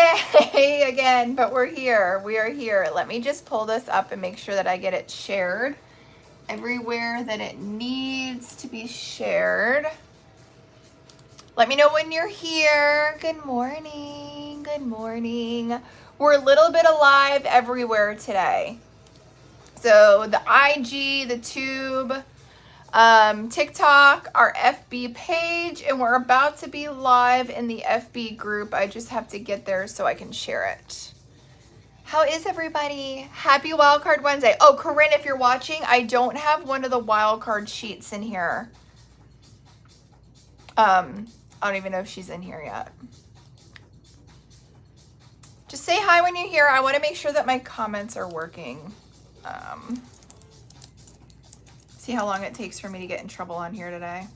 Wednesday again, but we're here. We are here. Let me just pull this up and make sure that I get it shared everywhere that it needs to be shared. Let me know when you're here. Good morning. Good morning. We're a little bit alive everywhere today. So the IG, the Tube, TikTok, our FB page, and we're about to be live in the FB group. I just have to get there so I can share it. How is everybody? Happy Wildcard Wednesday. Oh, Corinne, if you're watching, I don't have one of the wildcard sheets in here. I don't even know if she's in here yet. Just say hi when you're here. I want to make sure that my comments are working. See how long it takes for me to get in trouble on here today.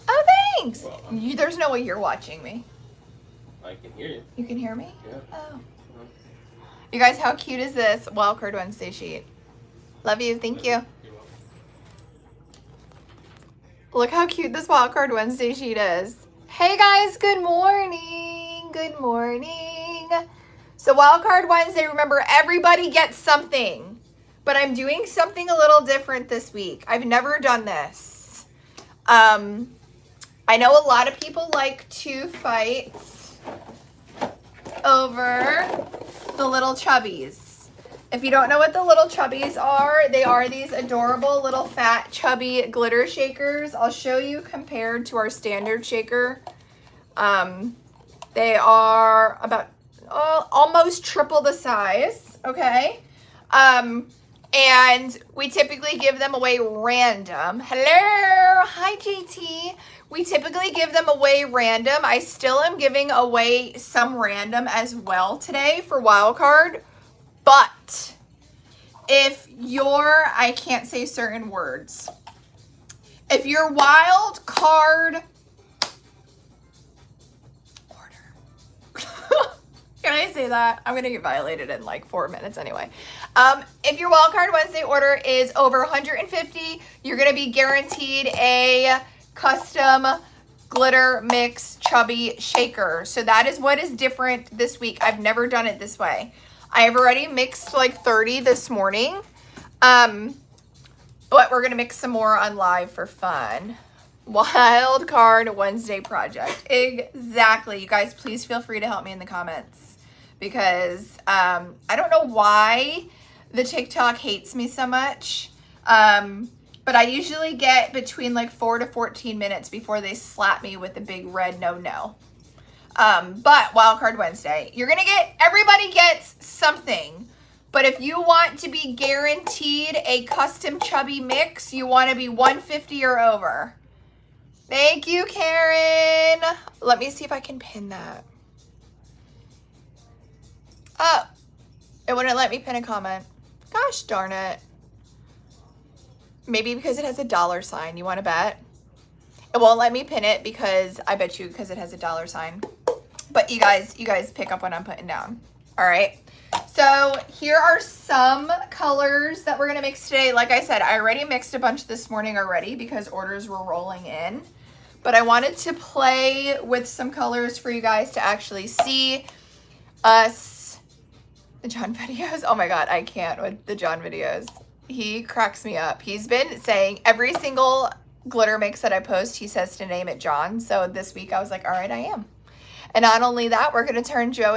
Oh, thanks. Well, there's no way you're watching me. I can hear you. You can hear me? Yeah. Oh. You guys, how cute is this Wildcard Wednesday sheet? Love you. Thank you. Look how cute this Wildcard Wednesday sheet is. Hey guys, good morning. Good morning. So Wildcard Wednesday, remember everybody gets something, but I'm doing something a little different this week. I've never done this. I know a lot of people like to fight over the little chubbies. If you don't know what the little chubbies are, they are these adorable little fat chubby glitter shakers. I'll show you compared to our standard shaker. They are about almost triple the size, okay? And we typically give them away random. Hello, hi JT. We typically give them away random. I still am giving away some random as well today for Wildcard. But if you're, I can't say certain words. If your Wildcard Can I say that? I'm going to get violated in like 4 minutes anyway. If your Wildcard Wednesday order is over 150, you're going to be guaranteed a custom glitter mix chubby shaker. So that is what is different this week. I've never done it this way. I have already mixed like 30 this morning. But we're going to mix some more on live for fun. Wildcard Wednesday project. Exactly. You guys, please feel free to help me in the comments because I don't know why the TikTok hates me so much. But I usually get between like 4 to 14 minutes before they slap me with a big red no. But Wildcard Wednesday, you're going to get, everybody gets something. But if you want to be guaranteed a custom chubby mix, you want to be 150 or over. Thank you, Karen. Let me see if I can pin that. Oh, it wouldn't let me pin a comment. Gosh darn it. Maybe because it has a $sign. You want to bet? It won't let me pin it because I bet you because it has a $sign. But you guys pick up what I'm putting down. All right. So here are some colors that we're going to mix today. Like I said, I already mixed a bunch this morning already because orders were rolling in. But I wanted to play with some colors for you guys to actually see us. The John videos. Oh my God, I can't with the John videos. He cracks me up. He's been saying every single glitter mix that I post, he says to name it John. So this week I was like, all right, I am. And not only that, we're going to turn John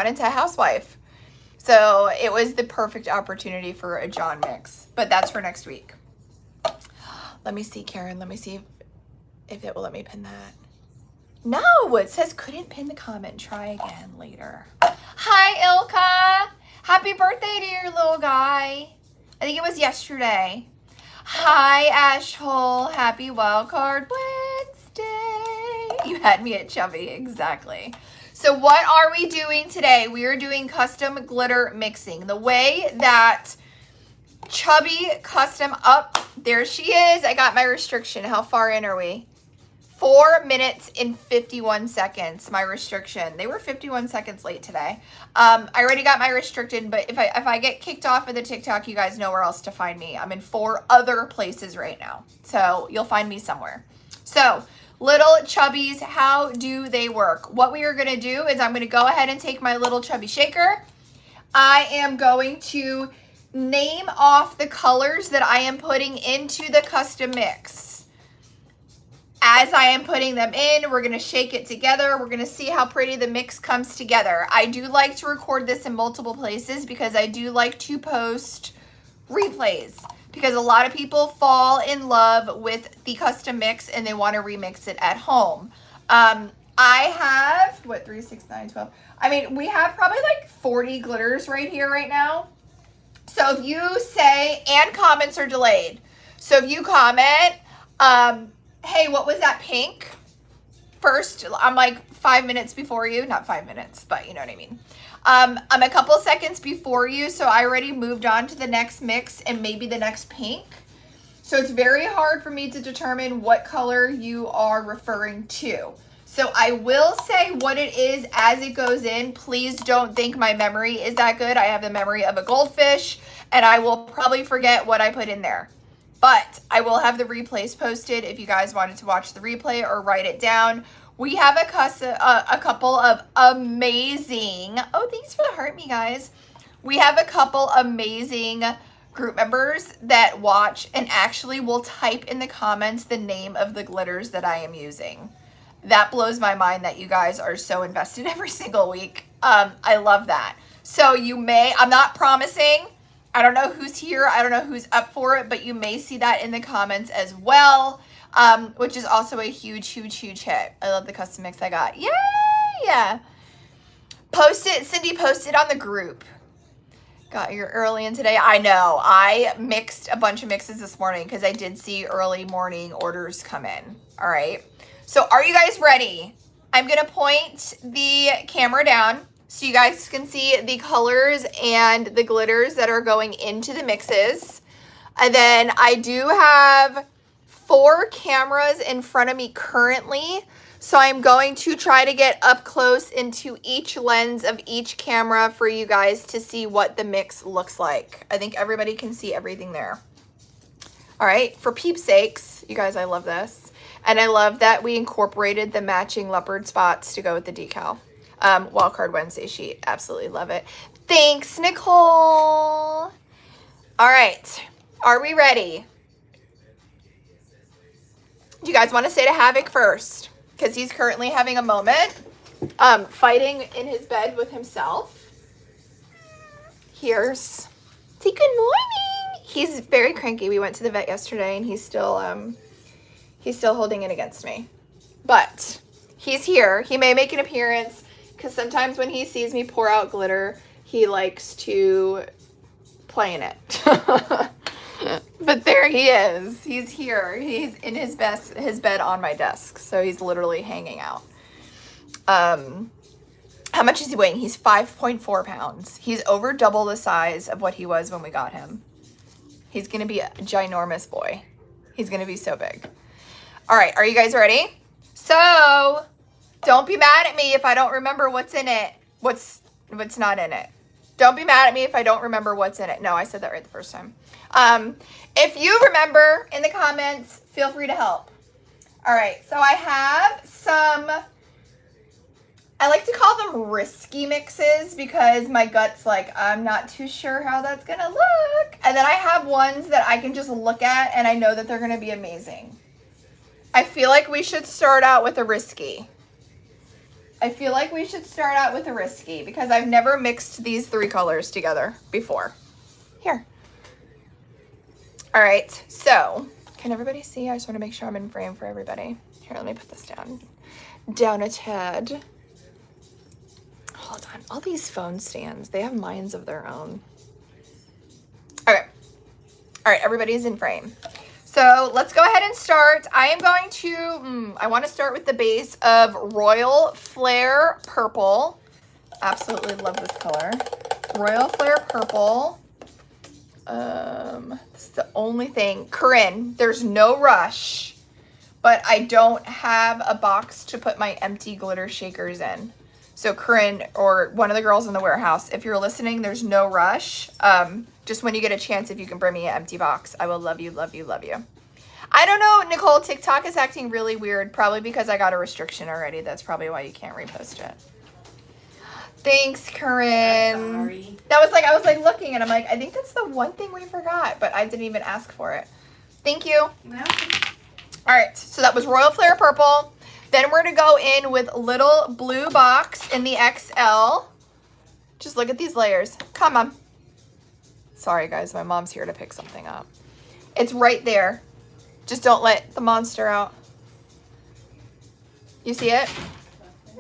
into a housewife. So it was the perfect opportunity for a John mix. But that's for next week. Let me see, Karen. Let me see if it will let me pin that. No, it says couldn't pin the comment. Try again later. Hi, Ilka. Happy birthday to your little guy. I think it was yesterday. Hi, Ashhole. Happy Wildcard Wednesday. You had me at chubby. Exactly. So what are we doing today? We are doing custom glitter mixing. The way that Chubby custom up, there she is. I got my restriction. How far in are we? 4 minutes and 51 seconds, my restriction. They were 51 seconds late today. I already got my restricted, but if I get kicked off of the TikTok, you guys know where else to find me. I'm in 4 other places right now. So you'll find me somewhere. So little chubbies, how do they work? What we are going to do is I'm going to go ahead and take my little chubby shaker. I am going to name off the colors that I am putting into the custom mix. As I am putting them in, we're going to shake it together. We're going to see how pretty the mix comes together. I do like to record this in multiple places because I do like to post replays because a lot of people fall in love with the custom mix and they want to remix it at home. I have, 3, 6, 9, 12. I mean, we have probably like 40 glitters right here right now. So if you say, and comments are delayed. So if you comment, hey, what was that pink? First, I'm like 5 minutes before you. Not 5 minutes, but you know what I mean. I'm a couple seconds before you, so I already moved on to the next mix and maybe the next pink. So it's very hard for me to determine what color you are referring to. So I will say what it is as it goes in. Please don't think my memory is that good. I have the memory of a goldfish, and I will probably forget what I put in there. But I will have the replays posted if you guys wanted to watch the replay or write it down. We have a couple of amazing, oh, thanks for the heart, me guys. We have a couple amazing group members that watch and actually will type in the comments the name of the glitters that I am using. That blows my mind that you guys are so invested every single week. I love that. So you may, I'm not promising, I don't know who's here. I don't know who's up for it, but you may see that in the comments as well, which is also a huge, huge, huge hit. I love the custom mix I got. Yay! Yeah. Post it. Cindy, post it on the group. Got here early in today. I know. I mixed a bunch of mixes this morning because I did see early morning orders come in. All right. So are you guys ready? I'm going to point the camera down so you guys can see the colors and the glitters that are going into the mixes. And then I do have 4 cameras in front of me currently. So I'm going to try to get up close into each lens of each camera for you guys to see what the mix looks like. I think everybody can see everything there. All right, for peep's sakes, you guys, I love this. And I love that we incorporated the matching leopard spots to go with the decal. Wildcard Wednesday sheet. Absolutely love it. Thanks, Nicole. All right. Are we ready? Do you guys want to say to Havoc first? Because he's currently having a moment. Fighting in his bed with himself. Here's... Say good morning. He's very cranky. We went to the vet yesterday and he's still holding it against me. But he's here. He may make an appearance. Because sometimes when he sees me pour out glitter, he likes to play in it. But there he is. He's here. He's in his bed on my desk. So he's literally hanging out. How much is he weighing? He's 5.4 pounds. He's over double the size of what he was when we got him. He's going to be a ginormous boy. He's going to be so big. All right. Are you guys ready? So... don't be mad at me if I don't remember what's in it. What's not in it. Don't be mad at me if I don't remember what's in it. No, I said that right the first time. If you remember in the comments, feel free to help. All right, so I have some, I like to call them risky mixes because my gut's like, I'm not too sure how that's going to look. And then I have ones that I can just look at and I know that they're going to be amazing. I feel like we should start out with a risky. Because I've never mixed these 3 colors together before. Here. All right, so can everybody see? I just want to make sure I'm in frame for everybody. Here, let me put this down a tad. Hold on, all these phone stands, they have minds of their own. Okay, all right, everybody's in frame. So let's go ahead and start. I am going to, I want to start with the base of Royal Flare Purple. Absolutely love this color. Royal Flare Purple. This is the only thing. Corinne, there's no rush, but but I don't have a box to put my empty glitter shakers in. So Corinne or one of the girls in the warehouse, if you're listening, there's no rush. Just when you get a chance, if you can bring me an empty box, I will love you, love you, love you. I don't know, Nicole, TikTok is acting really weird, probably because I got a restriction already. That's probably why you can't repost it. Thanks, Corinne. Sorry. That was like, I was like looking and I'm like, I think that's the one thing we forgot, but I didn't even ask for it. Thank you. Well, All right, so that was Royal Flare Purple. Then we're gonna go in with Little Blue Box in the XL. Just look at these layers. Come on. Sorry guys, my mom's here to pick something up. It's right there. Just don't let the monster out. You see it?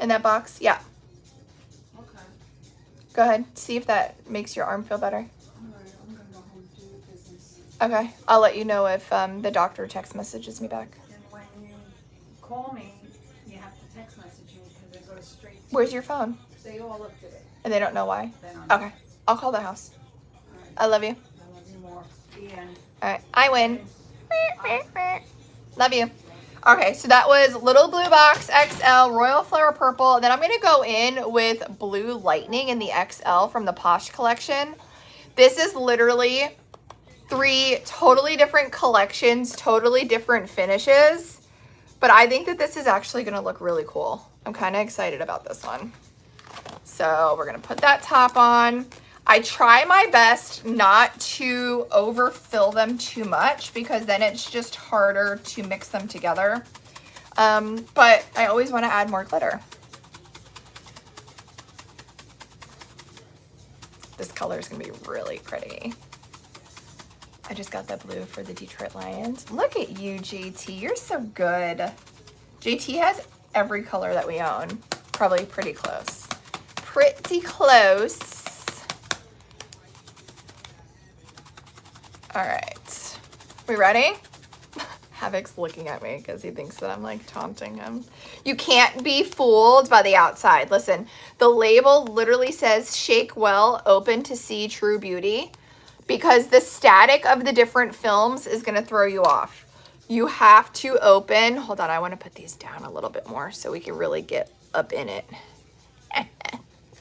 In that box? Yeah. okay. Go ahead. See if that makes your arm feel better. All right, I'm gonna go home and do business. Okay. I'll let you know if the doctor text messages me back. And when you call me, you have to text message me because it goes straight to Where's your phone? They all looked at it. And they don't know why? They don't know. Okay. I'll call the house. All right. I love you. I love you more. The end. All right. I win. Love you. Okay, so that was Little Blue Box XL, Royal Flower Purple. And then I'm going to go in with Blue Lightning in the XL from the Posh collection. This is literally 3 totally different collections, totally different finishes. But I think that this is actually going to look really cool. I'm kind of excited about this one. So we're going to put that top on. I try my best not to overfill them too much because then it's just harder to mix them together. But I always want to add more glitter. This color is going to be really pretty. I just got the blue for the Detroit Lions. Look at you, JT. You're so good. JT has every color that we own. Probably pretty close. Pretty close. All right, we ready? Havoc's looking at me because he thinks that I'm like taunting him. You can't be fooled by the outside. Listen, the label literally says shake well, open to see true beauty, because the static of the different films is gonna throw you off. You have to open, hold on, I wanna put these down a little bit more so we can really get up in it.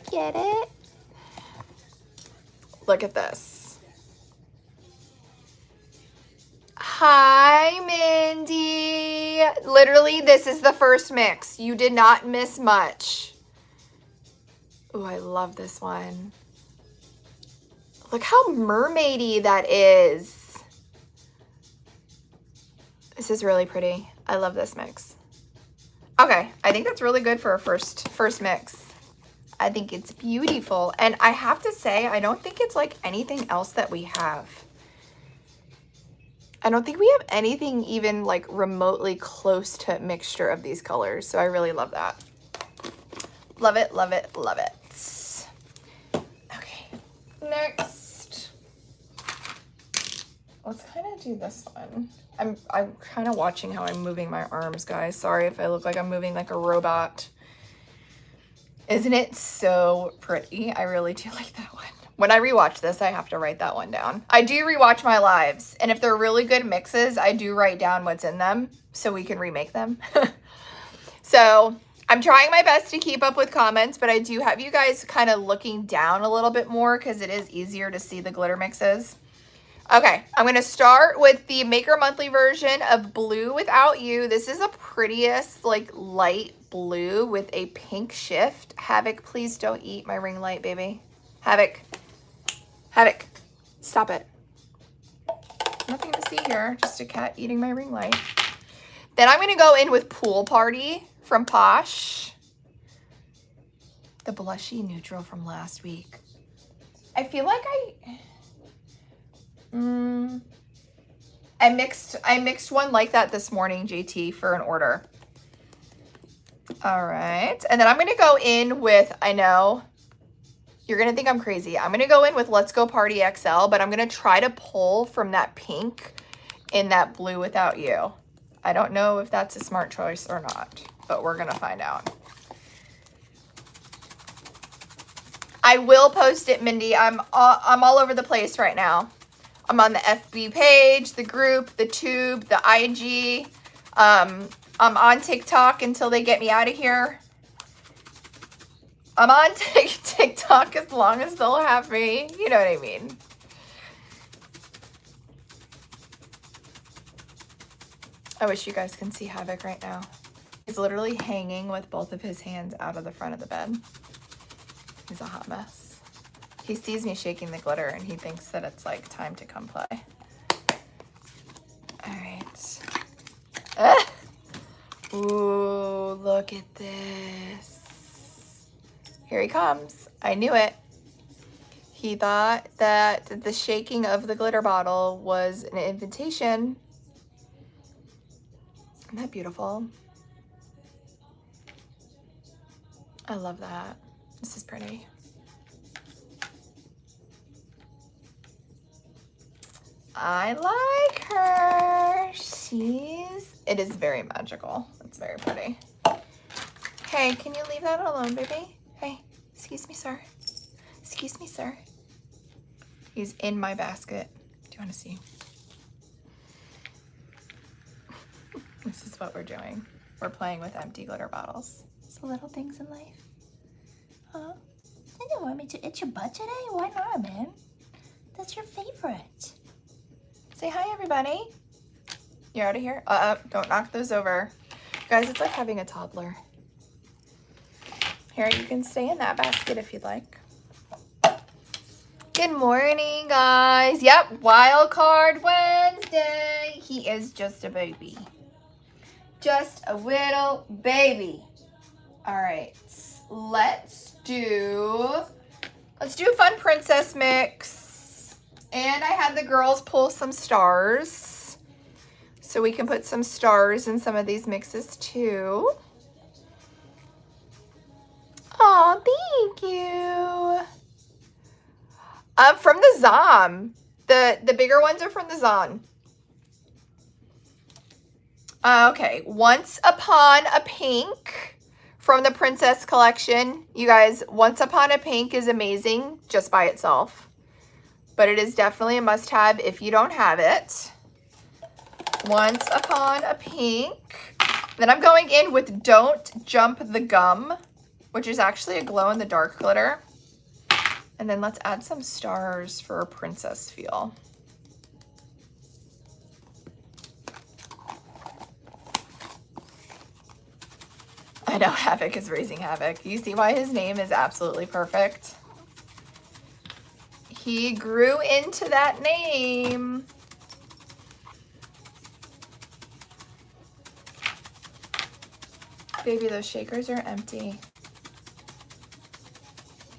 Get it? Look at this. Hi, Mindy. Literally, this is the first mix. You did not miss much. Oh, I love this one. Look how mermaidy that is. This is really pretty. I love this mix. Okay, I think that's really good for a first mix. I think it's beautiful. And I have to say, I don't think it's like anything else that we have. I don't think we have anything even like remotely close to a mixture of these colors. So I really love that. Love it, love it, love it. Okay, next. Let's kind of do this one. I'm kind of watching how I'm moving my arms, guys. Sorry if I look like I'm moving like a robot. Isn't it so pretty? I really do like that one. When I rewatch this, I have to write that one down. I do rewatch my lives, and if they're really good mixes, I do write down what's in them so we can remake them. So I'm trying my best to keep up with comments, but I do have you guys kind of looking down a little bit more because it is easier to see the glitter mixes. Okay, I'm going to start with the Maker Monthly version of Blue Without You. This is the prettiest, like, light blue with a pink shift. Havoc, please don't eat my ring light, baby. Havoc. Havoc, stop it. Nothing to see here, just a cat eating my ring light. Then I'm going to go in with Pool Party from Posh. The blushy neutral from last week. I feel like I mixed one like that this morning, JT, for an order. All right, and then I'm going to go in with, I know, you're going to think I'm crazy. I'm going to go in with Let's Go Party XL, but I'm going to try to pull from that pink in that Blue Without You. I don't know if that's a smart choice or not, but we're going to find out. I will post it, Mindy. I'm all over the place right now. I'm on the FB page, the group, the tube, the IG. I'm on TikTok until they get me out of here. I'm on TikTok as long as they'll have me. You know what I mean? I wish you guys can see Havoc right now. He's literally hanging with both of his hands out of the front of the bed. He's a hot mess. He sees me shaking the glitter and he thinks that it's like time to come play. All right. Ah! Ooh, look at this. Here he comes. I knew it. He thought that the shaking of the glitter bottle was an invitation. Isn't that beautiful? I love that. This is pretty. I like her. It is very magical. It's very pretty. Hey, can you leave that alone, baby? Hey, excuse me, sir. Excuse me, sir. He's in my basket. Do you want to see? This is what we're doing. We're playing with empty glitter bottles. So little things in life. Huh? You don't want me to itch your butt today? Why not, man? That's your favorite. Say hi, everybody. You're out of here? Don't knock those over. Guys, it's like having a toddler. Here, you can stay in that basket if you'd like. Good morning, guys. Yep, Wildcard Wednesday. He is just a baby. Just a little baby. All right, let's do a fun princess mix. And I had the girls pull some stars. So we can put some stars in some of these mixes too. Oh, thank you. From the Zom. The bigger ones are from the Zon. Okay, Once Upon a Pink from the Princess Collection. You guys, Once Upon a Pink is amazing just by itself. But it is definitely a must-have if you don't have it. Once Upon a Pink. Then I'm going in with Don't Jump the Gum, which is actually a glow-in-the-dark glitter. And then let's add some stars for a princess feel. I know Havoc is raising havoc. You see why his name is absolutely perfect? He grew into that name. Baby, those shakers are empty.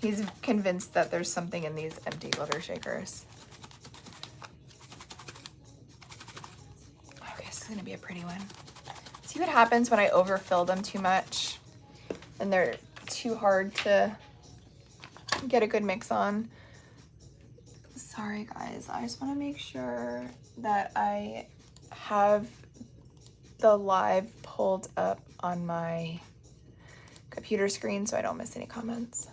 He's convinced that there's something in these empty glitter shakers. Okay, this is gonna be a pretty one. See what happens when I overfill them too much and they're too hard to get a good mix on. Sorry guys, I just want to make sure that I have the live pulled up on my computer screen so I don't miss any comments.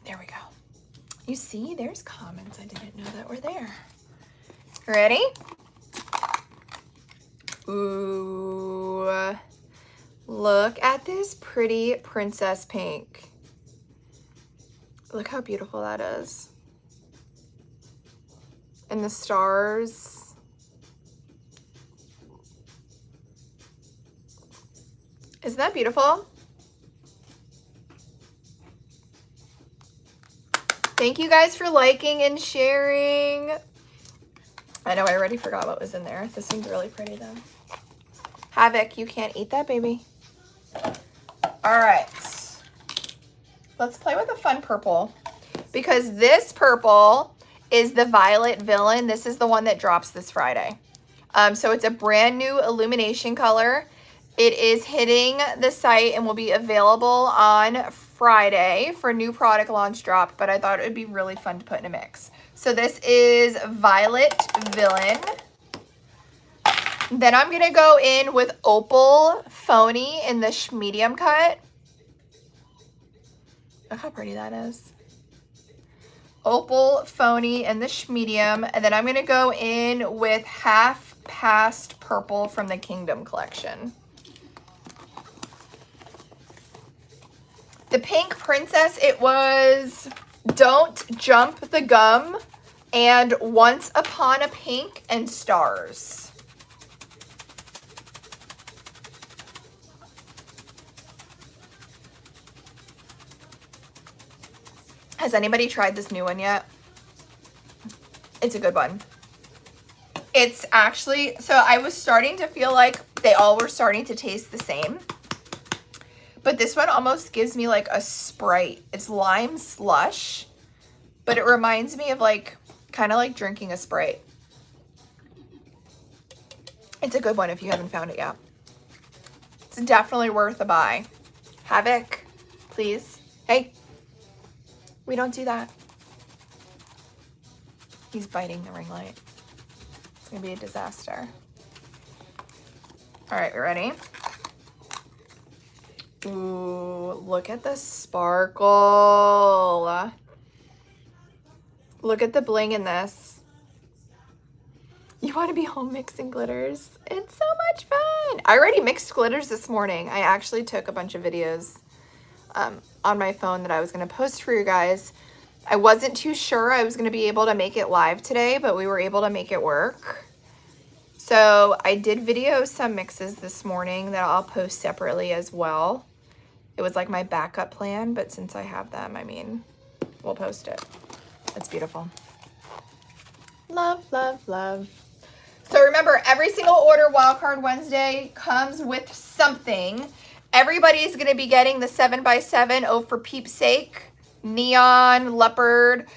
There we go. You see, there's comments I didn't know that were there. Ready? Ooh, look at this pretty princess pink. Look how beautiful that is. And the stars. Isn't that beautiful? Thank you guys for liking and sharing. I know I already forgot what was in there. This one's really pretty though. Havoc, you can't eat that, baby. All right. Let's play with a fun purple because this purple is the Violet Villain. This is the one that drops this Friday. So it's a brand new illumination color. It is hitting the site and will be available on Friday for new product launch drop, but I thought it would be really fun to put in a mix. So this is Violet Villain. Then I'm going to go in with Opal Phony in the medium cut. Look how pretty that is. Opal Phony and the medium. And then I'm going to go in with Half Past Purple from the Kingdom collection. The Pink Princess, it was Don't Jump the Gum and Once Upon a Pink and Stars. Has anybody tried this new one yet? It's a good one. It's actually, so I was starting to feel like they all were starting to taste the same. But this one almost gives me like a Sprite. It's lime slush, but it reminds me of like, kind of like drinking a Sprite. It's a good one if you haven't found it yet. It's definitely worth a buy. Havoc, please. Hey, we don't do that. He's biting the ring light. It's gonna be a disaster. All right, we ready? Ooh, look at the sparkle. Look at the bling in this. You want to be home mixing glitters? It's so much fun. I already mixed glitters this morning. I actually took a bunch of videos on my phone that I was going to post for you guys. I wasn't too sure I was going to be able to make it live today, but we were able to make it work. So I did video some mixes this morning that I'll post separately as well. It was like my backup plan, but since I have them, I mean, we'll post it. It's beautiful. Love, love, love. So remember, every single order Wildcard Wednesday comes with something. Everybody's going to be getting the 7x7 Oh For Peep's Sake Neon Leopard.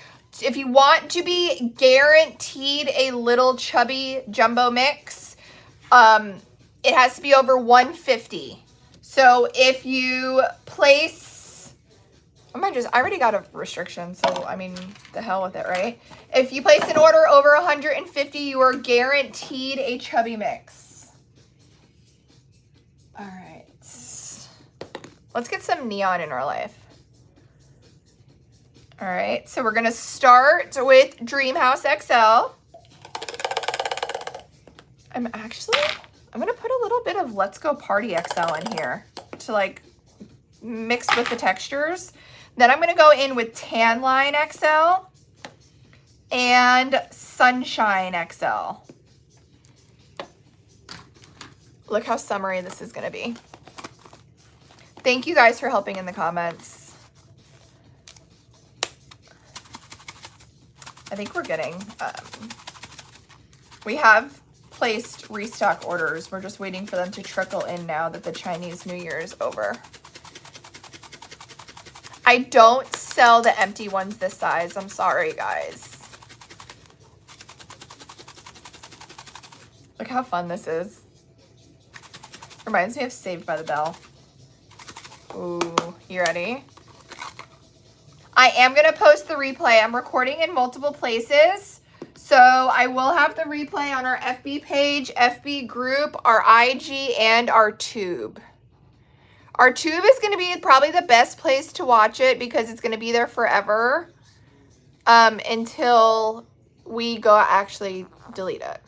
If you want to be guaranteed a little chubby jumbo mix, it has to be over 150. So if you place, I already got a restriction, so I mean, the hell with it, right? If you place an order over 150, you are guaranteed a chubby mix. All right. Let's get some neon in our life. All right, so we're gonna start with Dreamhouse XL. I'm gonna put a little bit of Let's Go Party XL in here to like mix with the textures. Then I'm gonna go in with Tan Line XL and Sunshine XL. Look how summery this is gonna be. Thank you guys for helping in the comments. I think we're getting, we have placed restock orders. We're just waiting for them to trickle in now that the Chinese New Year is over. I don't sell the empty ones this size. I'm sorry, guys. Look how fun this is. Reminds me of Saved by the Bell. Ooh, you ready? I am going to post the replay. I'm recording in multiple places. So I will have the replay on our FB page, FB group, our IG, and our tube. Our tube is going to be probably the best place to watch it because it's going to be there forever until we go actually delete it.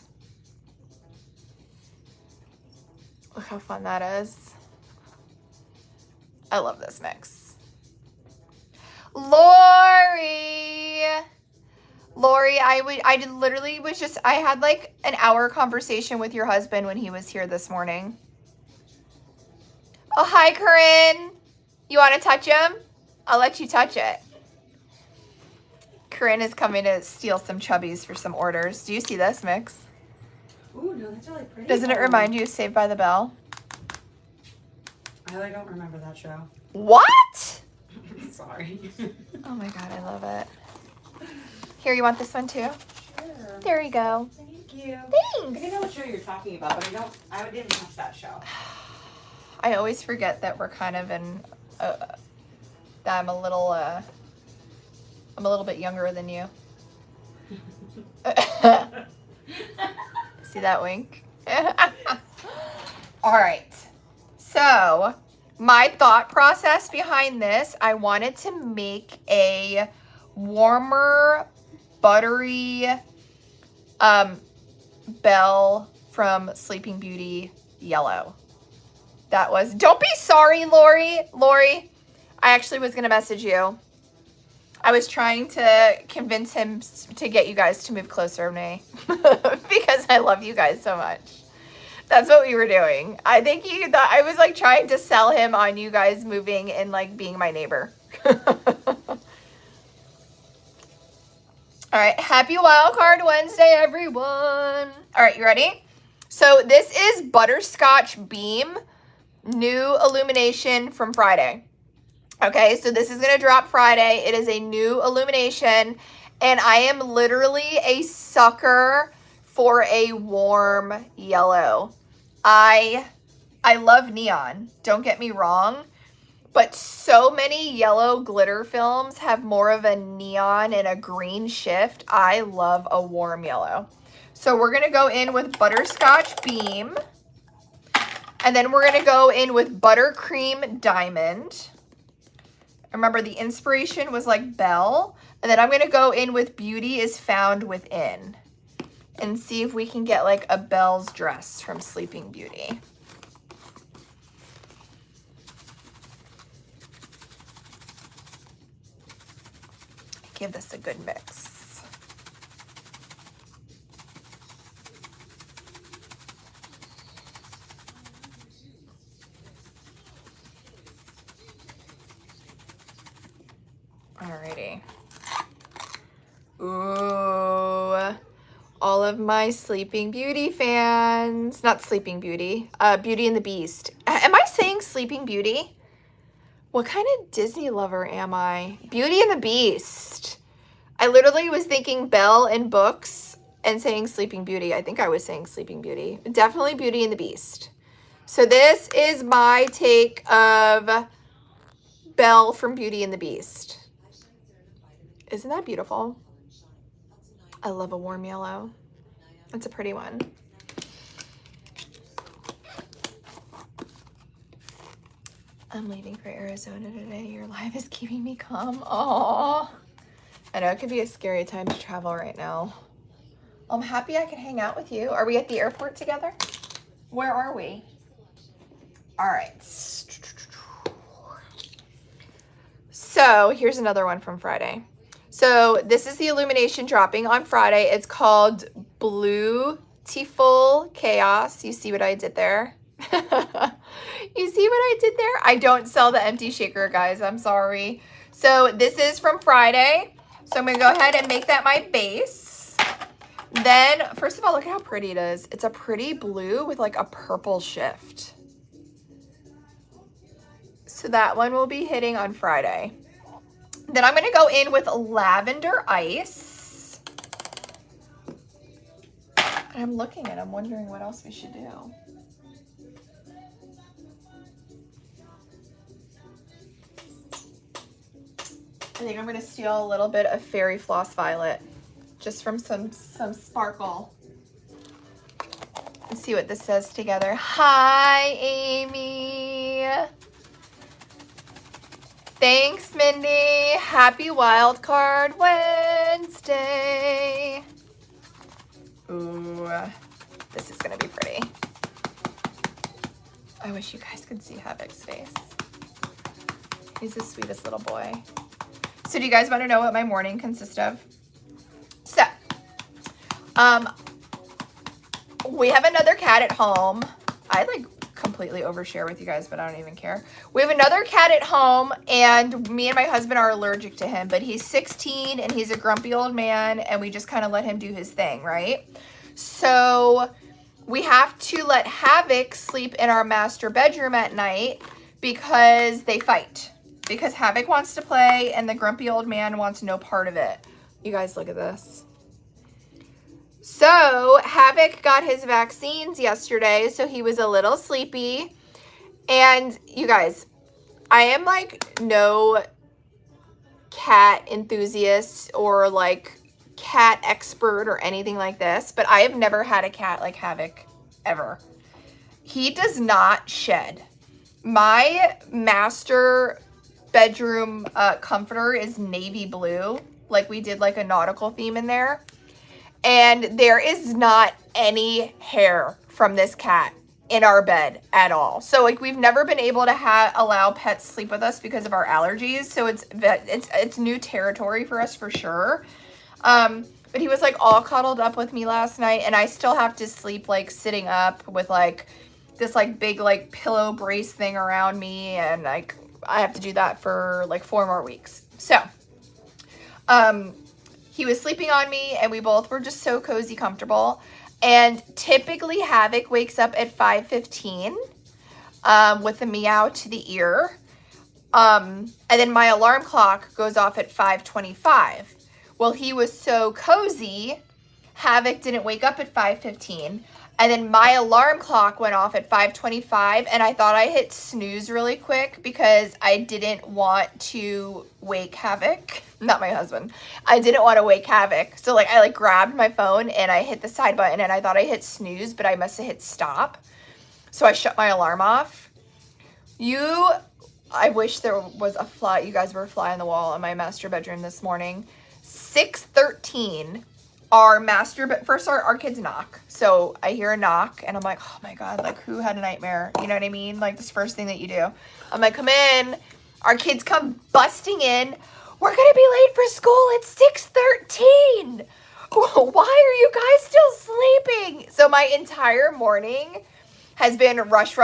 Look how fun that is. I love this mix. Lori, I literally was just, I had like an hour conversation with your husband when he was here this morning. Oh, hi, Corinne. You want to touch him? I'll let you touch it. Corinne is coming to steal some chubbies for some orders. Do you see this mix? Ooh, no, that's really pretty. Doesn't it remind you of Saved by the Bell? I don't remember that show. What? Sorry. Oh my God, I love it. Here, you want this one too? Sure. There you go. Thank you. Thanks. I know what show you're talking about, but I didn't watch that show. I always forget that we're kind of in, that I'm a little bit younger than you. See that wink? All right. So my thought process behind this, I wanted to make a warmer, buttery Belle from Sleeping Beauty yellow. That was, don't be sorry, Lori. Lori, I actually was going to message you. I was trying to convince him to get you guys to move closer to me because I love you guys so much. That's what we were doing. I think he thought I was like trying to sell him on you guys moving and like being my neighbor. All right. Happy Wildcard Wednesday, everyone. All right. You ready? So this is Butterscotch Beam, new illumination from Friday. Okay. So this is going to drop Friday. It is a new illumination and I am literally a sucker for a warm yellow. I love neon, don't get me wrong, but so many yellow glitter films have more of a neon and a green shift. I love a warm yellow. So we're gonna go in with Butterscotch Beam, and then we're gonna go in with Buttercream Diamond. Remember the inspiration was like Belle, and then I'm gonna go in with Beauty is Found Within. And see if we can get like a Belle's dress from Sleeping Beauty. Give this a good mix. Alrighty. Ooh. All of my Sleeping Beauty fans, not Sleeping Beauty, Beauty and the Beast. Am I saying Sleeping Beauty? What kind of Disney lover am I? Beauty and the Beast. I literally was thinking Belle and books and saying Sleeping Beauty. I think I was saying Sleeping Beauty. Definitely Beauty and the Beast. So this is my take of Belle from Beauty and the Beast. Isn't that beautiful? I love a warm yellow. It's a pretty one. I'm leaving for Arizona today. Your live is keeping me calm. Aww. I know it could be a scary time to travel right now. I'm happy I can hang out with you. Are we at the airport together? Where are we? All right. So here's another one from Friday. So this is the illumination dropping on Friday. It's called Beautiful Chaos. You see what I did there? You see what I did there? I don't sell the empty shaker, guys. I'm sorry. So this is from Friday. So I'm going to go ahead and make that my base. Then, first of all, look at how pretty it is. It's a pretty blue with like a purple shift. So that one will be hitting on Friday. Then I'm going to go in with Lavender Ice. And I'm looking at it. I'm wondering what else we should do. I think I'm going to steal a little bit of Fairy Floss Violet. Just from some sparkle. Let's see what this says together. Hi, Amy. Thanks, Mindy. Happy Wildcard Wednesday. Ooh, this is going to be pretty. I wish you guys could see Havoc's face. He's the sweetest little boy. So do you guys want to know what my morning consists of? So, we have another cat at home. I like completely overshare with you guys, but I don't even care. We have another cat at home, and me and my husband are allergic to him, but he's 16 and he's a grumpy old man, and we just kind of let him do his thing, right? So we have to let Havoc sleep in our master bedroom at night because they fight. Because Havoc wants to play and the grumpy old man wants no part of it. You guys, look at this. So Havoc got his vaccines yesterday, so he was a little sleepy. And you guys, I am like no cat enthusiast or like cat expert or anything like this, but I have never had a cat like Havoc ever. He does not shed. My master bedroom comforter is navy blue, Like we did like a nautical theme in there. And there is not any hair from this cat in our bed at all. So like we've never been able to allow pets sleep with us because of our allergies. So it's new territory for us for sure. But he was like all cuddled up with me last night, and I still have to sleep like sitting up with like this like big like pillow brace thing around me, and like I have to do that for like 4 more weeks. So he was sleeping on me, and we both were just so cozy comfortable. And typically Havoc wakes up at 5:15 with a meow to the ear, and then my alarm clock goes off at 5:25. Well, he was so cozy, Havoc didn't wake up at 5:15. And then my alarm clock went off at 5:25, and I thought I hit snooze really quick because I didn't want to wake Havoc. Not my husband. I didn't want to wake Havoc. So like I like grabbed my phone and I hit the side button, and I thought I hit snooze, but I must have hit stop. So I shut my alarm off. I wish there was a fly. You guys were a fly on the wall in my master bedroom this morning. 6:13. First our kids knock. So I hear a knock and I'm like, oh my God, like who had a nightmare? You know what I mean? Like this first thing that you do. I'm like, come in. Our kids come busting in. We're going to be late for school. It's 6:13. Why are you guys still sleeping? So my entire morning has been rush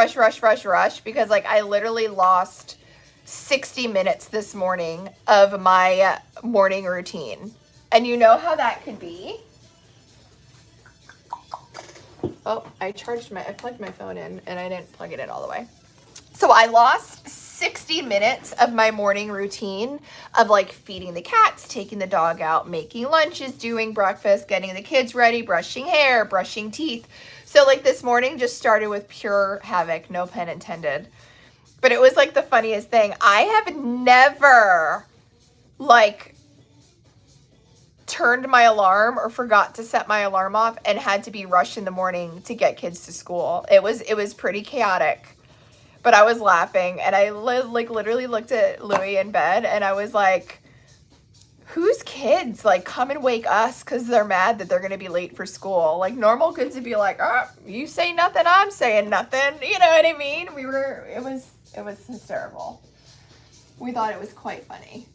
because like I literally lost 60 minutes this morning of my morning routine. And you know how that could be. Oh, I plugged my phone in and I didn't plug it in all the way. So I lost 60 minutes of my morning routine of like feeding the cats, taking the dog out, making lunches, doing breakfast, getting the kids ready, brushing hair, brushing teeth. So like this morning just started with pure havoc, no pun intended. But it was like the funniest thing. I have never like turned my alarm or forgot to set my alarm off and had to be rushed in the morning to get kids to school. It was pretty chaotic, but I was laughing, and I like literally looked at Louie in bed and I was like, whose kids like come and wake us because they're mad that they're going to be late for school? Like normal kids would be like, oh, you say nothing, I'm saying nothing. You know what I mean? It was hysterical. We thought it was quite funny.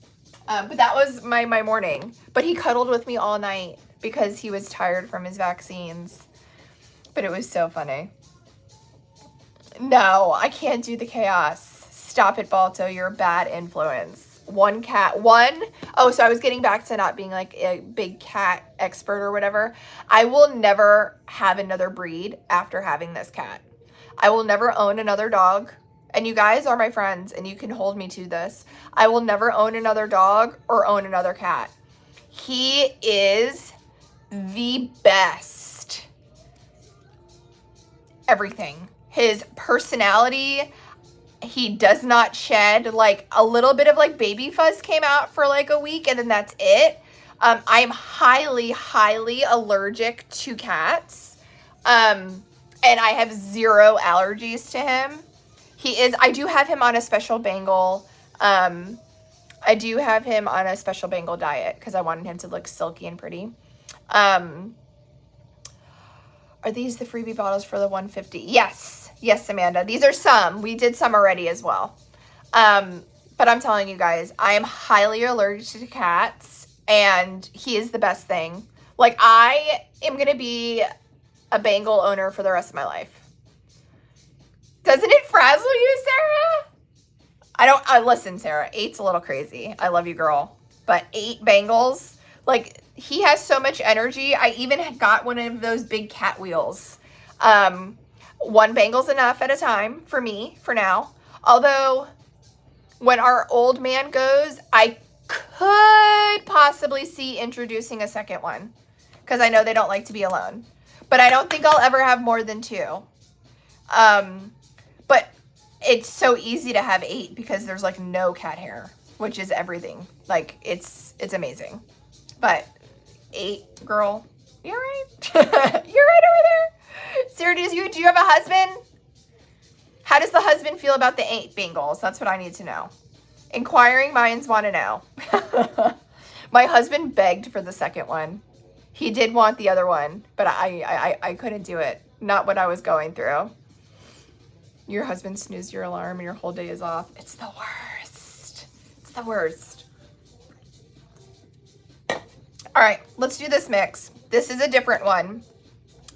But that was my morning. But he cuddled with me all night because he was tired from his vaccines. But it was so funny. No, I can't do the chaos. Stop it, Balto. You're a bad influence. Oh, so I was getting back to not being like a big cat expert or whatever. I will never have another breed after having this cat. I will never own another dog. And you guys are my friends, and you can hold me to this. I will never own another dog or own another cat. He is the best. Everything. His personality, he does not shed. Like a little bit of like baby fuzz came out for like a week, and then that's it. I am highly, highly allergic to cats. And I have 0 allergies to him. I do have him on a special Bengal. I do have him on a special Bengal diet because I wanted him to look silky and pretty. Are these the freebie bottles for the 150? Yes, Amanda. These are some. We did some already as well. But I'm telling you guys, I am highly allergic to cats, and he is the best thing. Like I am going to be a Bengal owner for the rest of my life. Doesn't it frazzle you, Sarah? Listen, Sarah, 8's a little crazy. I love you, girl. But 8 Bengals, like, he has so much energy. I even got one of those big cat wheels. 1 Bengal's enough at a time for me, for now. Although, when our old man goes, I could possibly see introducing a second one. Because I know they don't like to be alone. But I don't think I'll ever have more than 2. But it's so easy to have 8 because there's like no cat hair, which is everything. Like it's amazing. But 8, girl, you're right. You're right over there. Sarah, do you have a husband? How does the husband feel about the 8 Bengals? That's what I need to know. Inquiring minds want to know. My husband begged for the second one. He did want the other one, but I couldn't do it. Not what I was going through. Your husband snoozed your alarm and your whole day is off. It's the worst. It's the worst. All right, let's do this mix. This is a different one.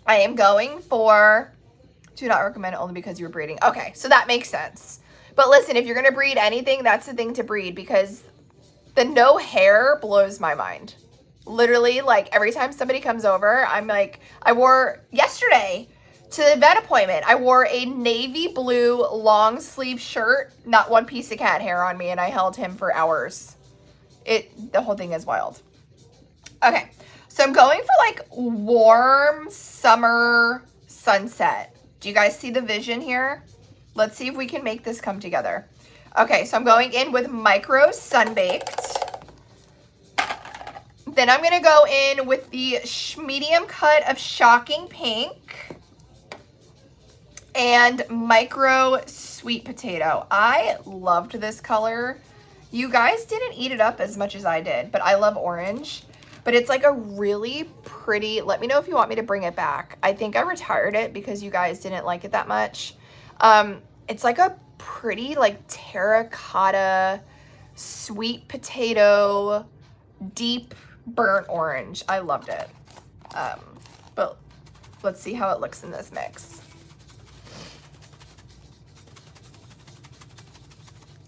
I am going for, do not recommend it only because you were breeding. Okay, so that makes sense. But listen, if you're going to breed anything, that's the thing to breed, because the no hair blows my mind. Literally, like every time somebody comes over, I'm like, I wore yesterday to the vet appointment, I wore a navy blue long sleeve shirt, not one piece of cat hair on me, and I held him for hours. The whole thing is wild. Okay, so I'm going for like warm summer sunset. Do you guys see the vision here? Let's see if we can make this come together. Okay, so I'm going in with micro sunbaked. Then I'm gonna go in with the medium cut of shocking pink and micro sweet potato. I loved this color. You guys didn't eat it up as much as I did, but I love orange. But it's like a really pretty, let me know if you want me to bring it back. I think I retired it because you guys didn't like it that much. It's like a pretty like terracotta, sweet potato, deep burnt orange. I loved it. But let's see how it looks in this mix.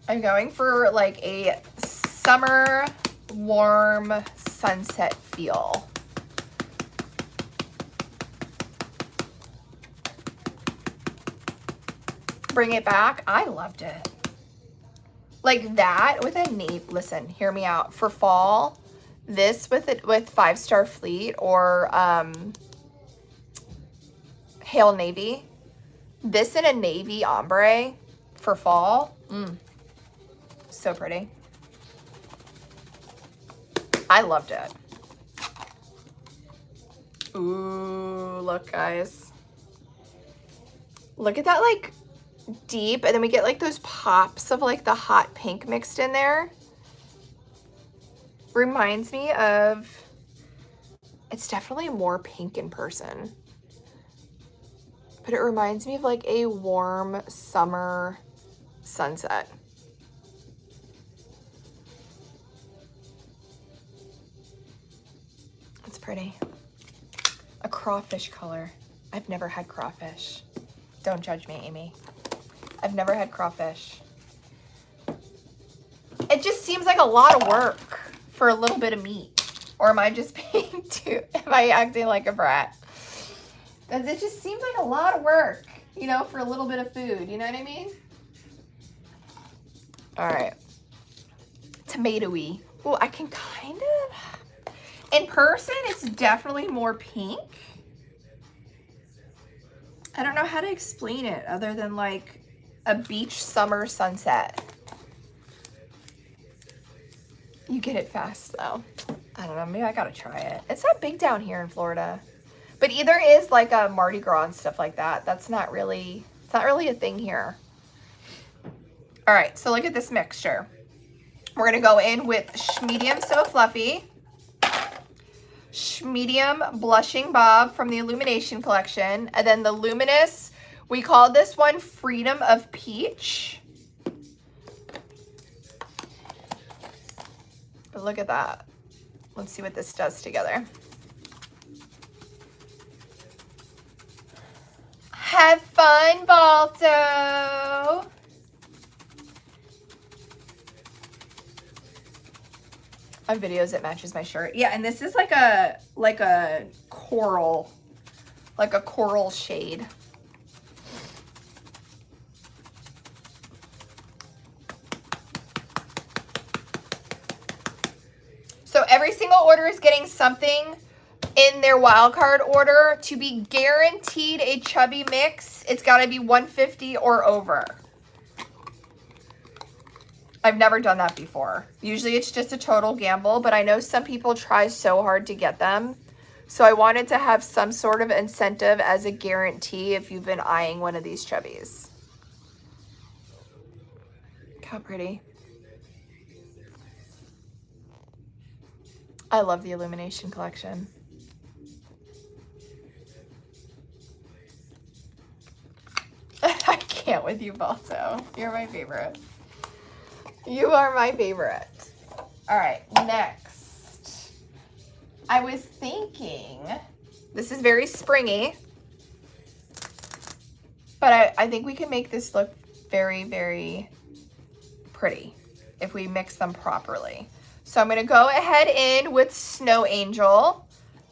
I'm going for like a summer warm sunset feel. Bring it back. I loved it. Like that with a navy. Listen, hear me out. For fall, this with 5 Star Fleet or Hail Navy. This in a navy ombre for fall. So pretty. I loved it. Ooh, look guys. Look at that like deep, and then we get like those pops of like the hot pink mixed in there. Reminds me of, it's definitely more pink in person, but it reminds me of like a warm summer sunset. It's pretty. A crawfish color. I've never had crawfish. Don't judge me, Amy. I've never had crawfish. It just seems like a lot of work for a little bit of meat. Or am I just being too, am I acting like a brat? Because it just seems like a lot of work, you know, for a little bit of food. You know what I mean? All right. Tomato-y. Ooh, I can kind of, in person, it's definitely more pink. I don't know how to explain it other than like a beach summer sunset. You get it fast though. I don't know, maybe I gotta try it. It's not big down here in Florida. But either is like a Mardi Gras and stuff like that. That's not really, it's not really a thing here. All right, so look at this mixture. We're gonna go in with medium So Fluffy, medium Blushing Bob from the Illumination collection, and then the Luminous, we called this one Freedom of Peach. But look at that. Let's see what this does together. Have fun, Balto. On videos, it matches my shirt. Yeah, and this is like a coral, like a coral shade. So every single order is getting something in their wild card order. To be guaranteed a chubby mix, it's got to be 150 or over. I've never done that before. Usually it's just a total gamble, but I know some people try so hard to get them. So I wanted to have some sort of incentive as a guarantee if you've been eyeing one of these chubbies. Look how pretty. I love the Illumination collection. I can't with you, Balto. You're my favorite. You are my favorite. All right, next. I was thinking, this is very springy, but I think we can make this look very, very pretty if we mix them properly. So I'm gonna go ahead in with Snow Angel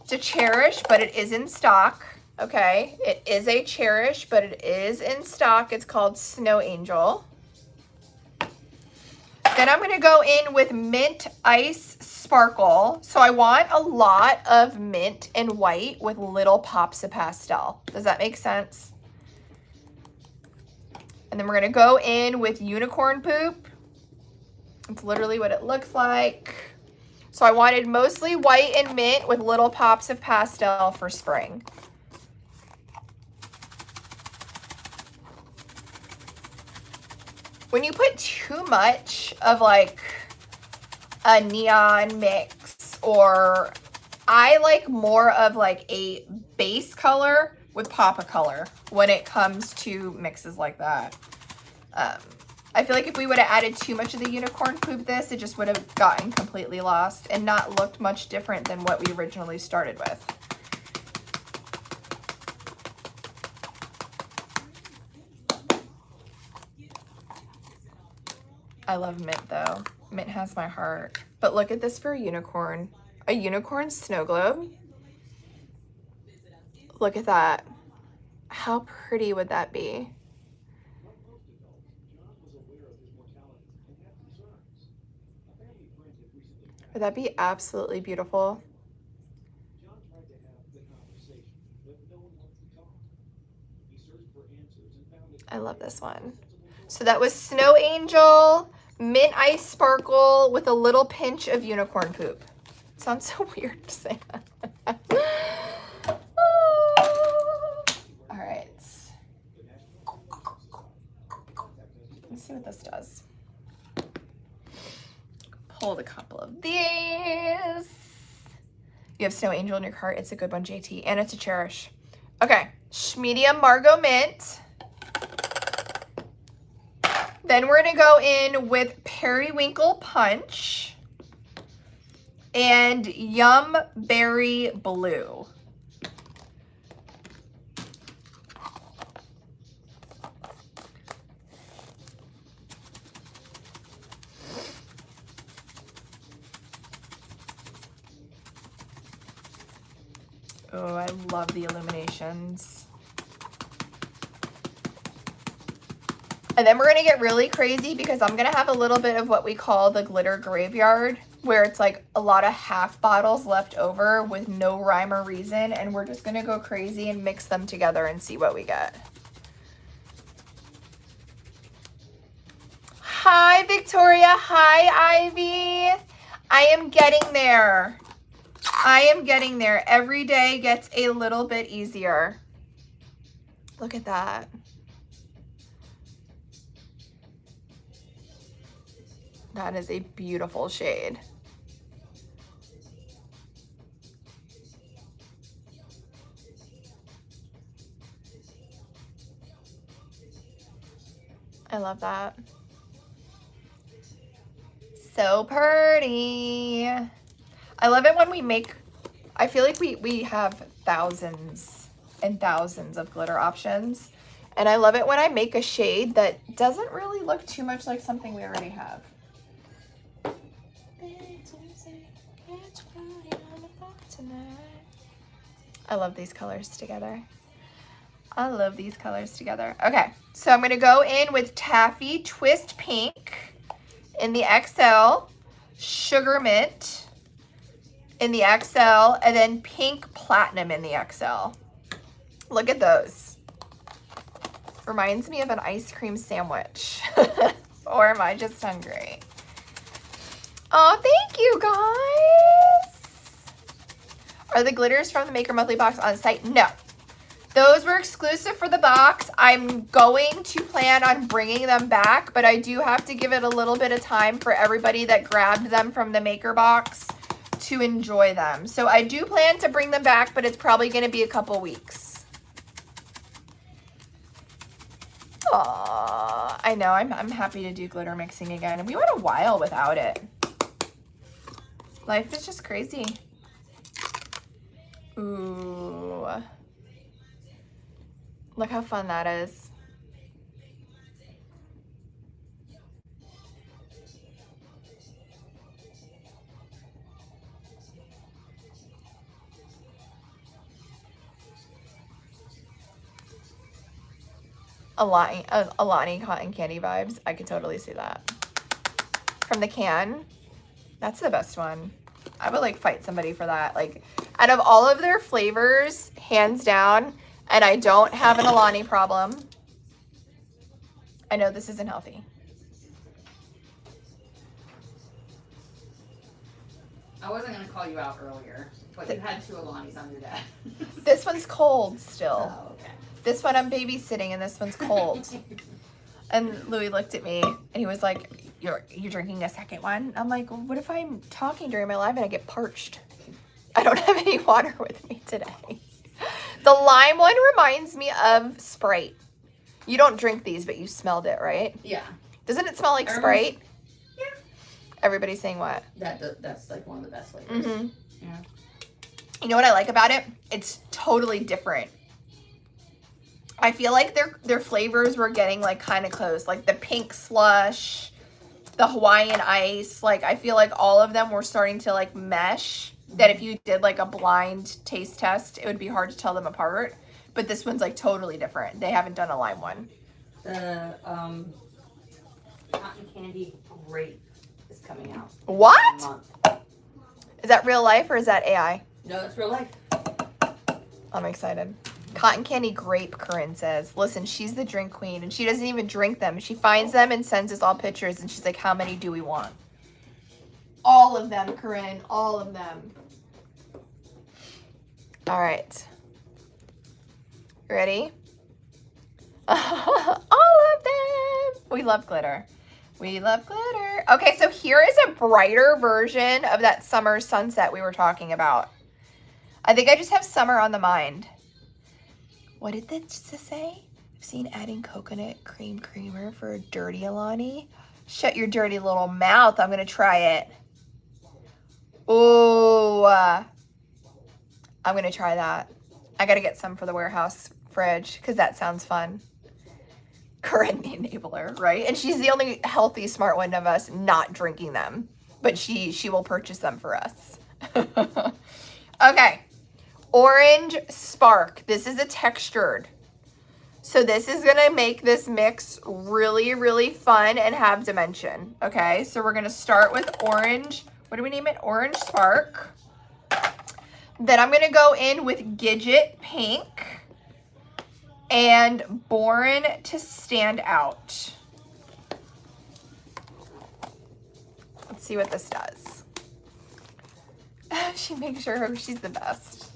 to Cherish, but it is in stock, okay? It is a Cherish, but it is in stock. It's called Snow Angel. Then I'm gonna go in with Mint Ice Sparkle. So I want a lot of mint and white with little pops of pastel. Does that make sense? And then we're gonna go in with Unicorn Poop. It's literally what it looks like. So I wanted mostly white and mint with little pops of pastel for spring. When you put too much of like a neon mix, or I like more of like a base color with pop of color when it comes to mixes like that. I feel like if we would have added too much of the Unicorn Poop this, it just would have gotten completely lost and not looked much different than what we originally started with. I love mint though. Mint has my heart. But look at this for a unicorn. A unicorn snow globe. Look at that. How pretty would that be? Would that be absolutely beautiful? I love this one. So that was Snow Angel, Mint Ice Sparkle with a little pinch of Unicorn Poop. It sounds so weird to say that. All right. Let's see what this does. Pulled a couple of these. You have Snow Angel in your cart. It's a good one, JT. And it's a Cherish. Okay. Medium Margot Mint. Then we're going to go in with Periwinkle Punch and Yum Berry Blue. Oh, I love the illuminations. And then we're going to get really crazy because I'm going to have a little bit of what we call the glitter graveyard, where it's like a lot of half bottles left over with no rhyme or reason. And we're just going to go crazy and mix them together and see what we get. Hi, Victoria. Hi, Ivy. I am getting there. I am getting there. Every day gets a little bit easier. Look at that. That is a beautiful shade. I love that. So pretty. I love it when we make, I feel like we have thousands and thousands of glitter options. And I love it when I make a shade that doesn't really look too much like something we already have. I love these colors together. I love these colors together. Okay, so I'm going to go in with Taffy Twist Pink in the XL, Sugar Mint in the XL, and then Pink Platinum in the XL. Look at those. Reminds me of an ice cream sandwich. Or am I just hungry? Oh, thank you guys. Are the glitters from the Maker Monthly box on site? No. Those were exclusive for the box. I'm going to plan on bringing them back, but I do have to give it a little bit of time for everybody that grabbed them from the Maker box to enjoy them. So I do plan to bring them back, but it's probably going to be a couple weeks. Aww, I know. I'm happy to do glitter mixing again. We went a while without it. Life is just crazy. Ooh. Look how fun that is. Alani cotton candy vibes. I could totally see that. From the can, that's the best one. I would like fight somebody for that. Like out of all of their flavors, hands down, and I don't have an Alani problem. I know this isn't healthy. I wasn't going to call you out earlier, but you had 2 Alanis on your desk. This one's cold still. Oh, okay. This one I'm babysitting and this one's cold. And Louis looked at me and he was like, you're drinking a second one? I'm like, well, what if I'm talking during my live and I get parched? I don't have any water with me today. The lime one reminds me of Sprite. You don't drink these, but you smelled it, right? Yeah. Doesn't it smell like Sprite? Yeah. Everybody's saying what? That's like one of the best flavors. Mm-hmm. Yeah. You know what I like about it? It's totally different. I feel like their flavors were getting like kind of close. Like the pink slush, the Hawaiian ice. Like I feel like all of them were starting to like mesh. That if you did like a blind taste test, it would be hard to tell them apart. But this one's like totally different. They haven't done a lime one. The cotton candy grape is coming out. What? In a month. Is that real life or is that AI? No, it's real life. I'm excited. Cotton candy grape, Corinne says. Listen, she's the drink queen and she doesn't even drink them. She finds them and sends us all pictures and she's like, how many do we want? All of them, Corinne. All of them. All right. Ready? All of them. We love glitter. We love glitter. Okay, so here is a brighter version of that summer sunset we were talking about. I think I just have summer on the mind. What did this say? I've seen adding coconut cream creamer for a dirty Alani. Shut your dirty little mouth. I'm going to try it. Ooh. I'm going to try that. I got to get some for the warehouse fridge because that sounds fun. Corinne, the enabler, right? And she's the only healthy, smart one of us not drinking them. But she will purchase them for us. Okay. Orange Spark. This is a textured. So this is going to make this mix really, really fun and have dimension. Okay, so we're going to start with orange. What do we name it? Orange Spark. Then I'm going to go in with Gidget Pink and Born to Stand Out. Let's see what this does. She makes sure she's the best.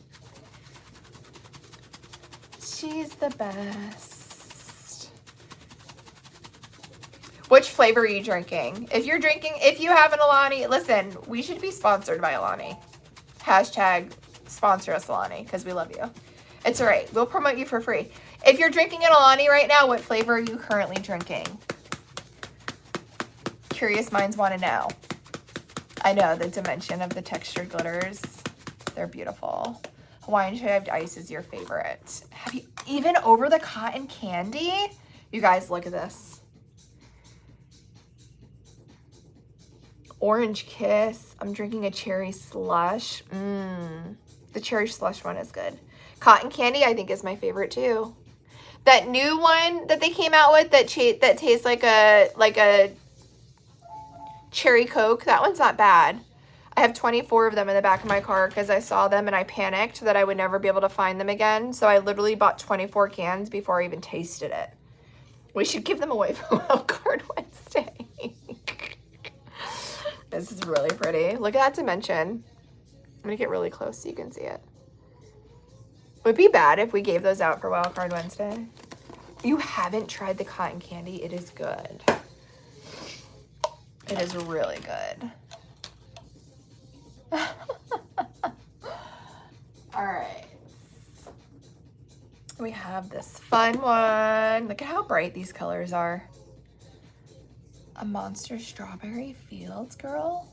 She's the best. Which flavor are you drinking? If you have an Alani, listen, we should be sponsored by Alani. Hashtag sponsor us, Alani, because we love you. It's all right. We'll promote you for free. If you're drinking an Alani right now, what flavor are you currently drinking? Curious minds want to know. I know the dimension of the textured glitters. They're beautiful. Hawaiian shaved ice is your favorite. Have you even over the cotton candy? You guys, look at this. Orange Kiss. I'm drinking a cherry slush. The cherry slush one is good. Cotton candy, I think, is my favorite too. That new one that they came out with that tastes like a cherry Coke. That one's not bad. I have 24 of them in the back of my car because I saw them and I panicked that I would never be able to find them again. So I literally bought 24 cans before I even tasted it. We should give them away for Wildcard Wednesday. This is really pretty. Look at that dimension. I'm going to get really close so you can see it. Would it be bad if we gave those out for Wildcard Wednesday? You haven't tried the cotton candy. It is good. It is really good. All right. We have this fun one. Look at how bright these colors are. A Monster Strawberry Fields, girl.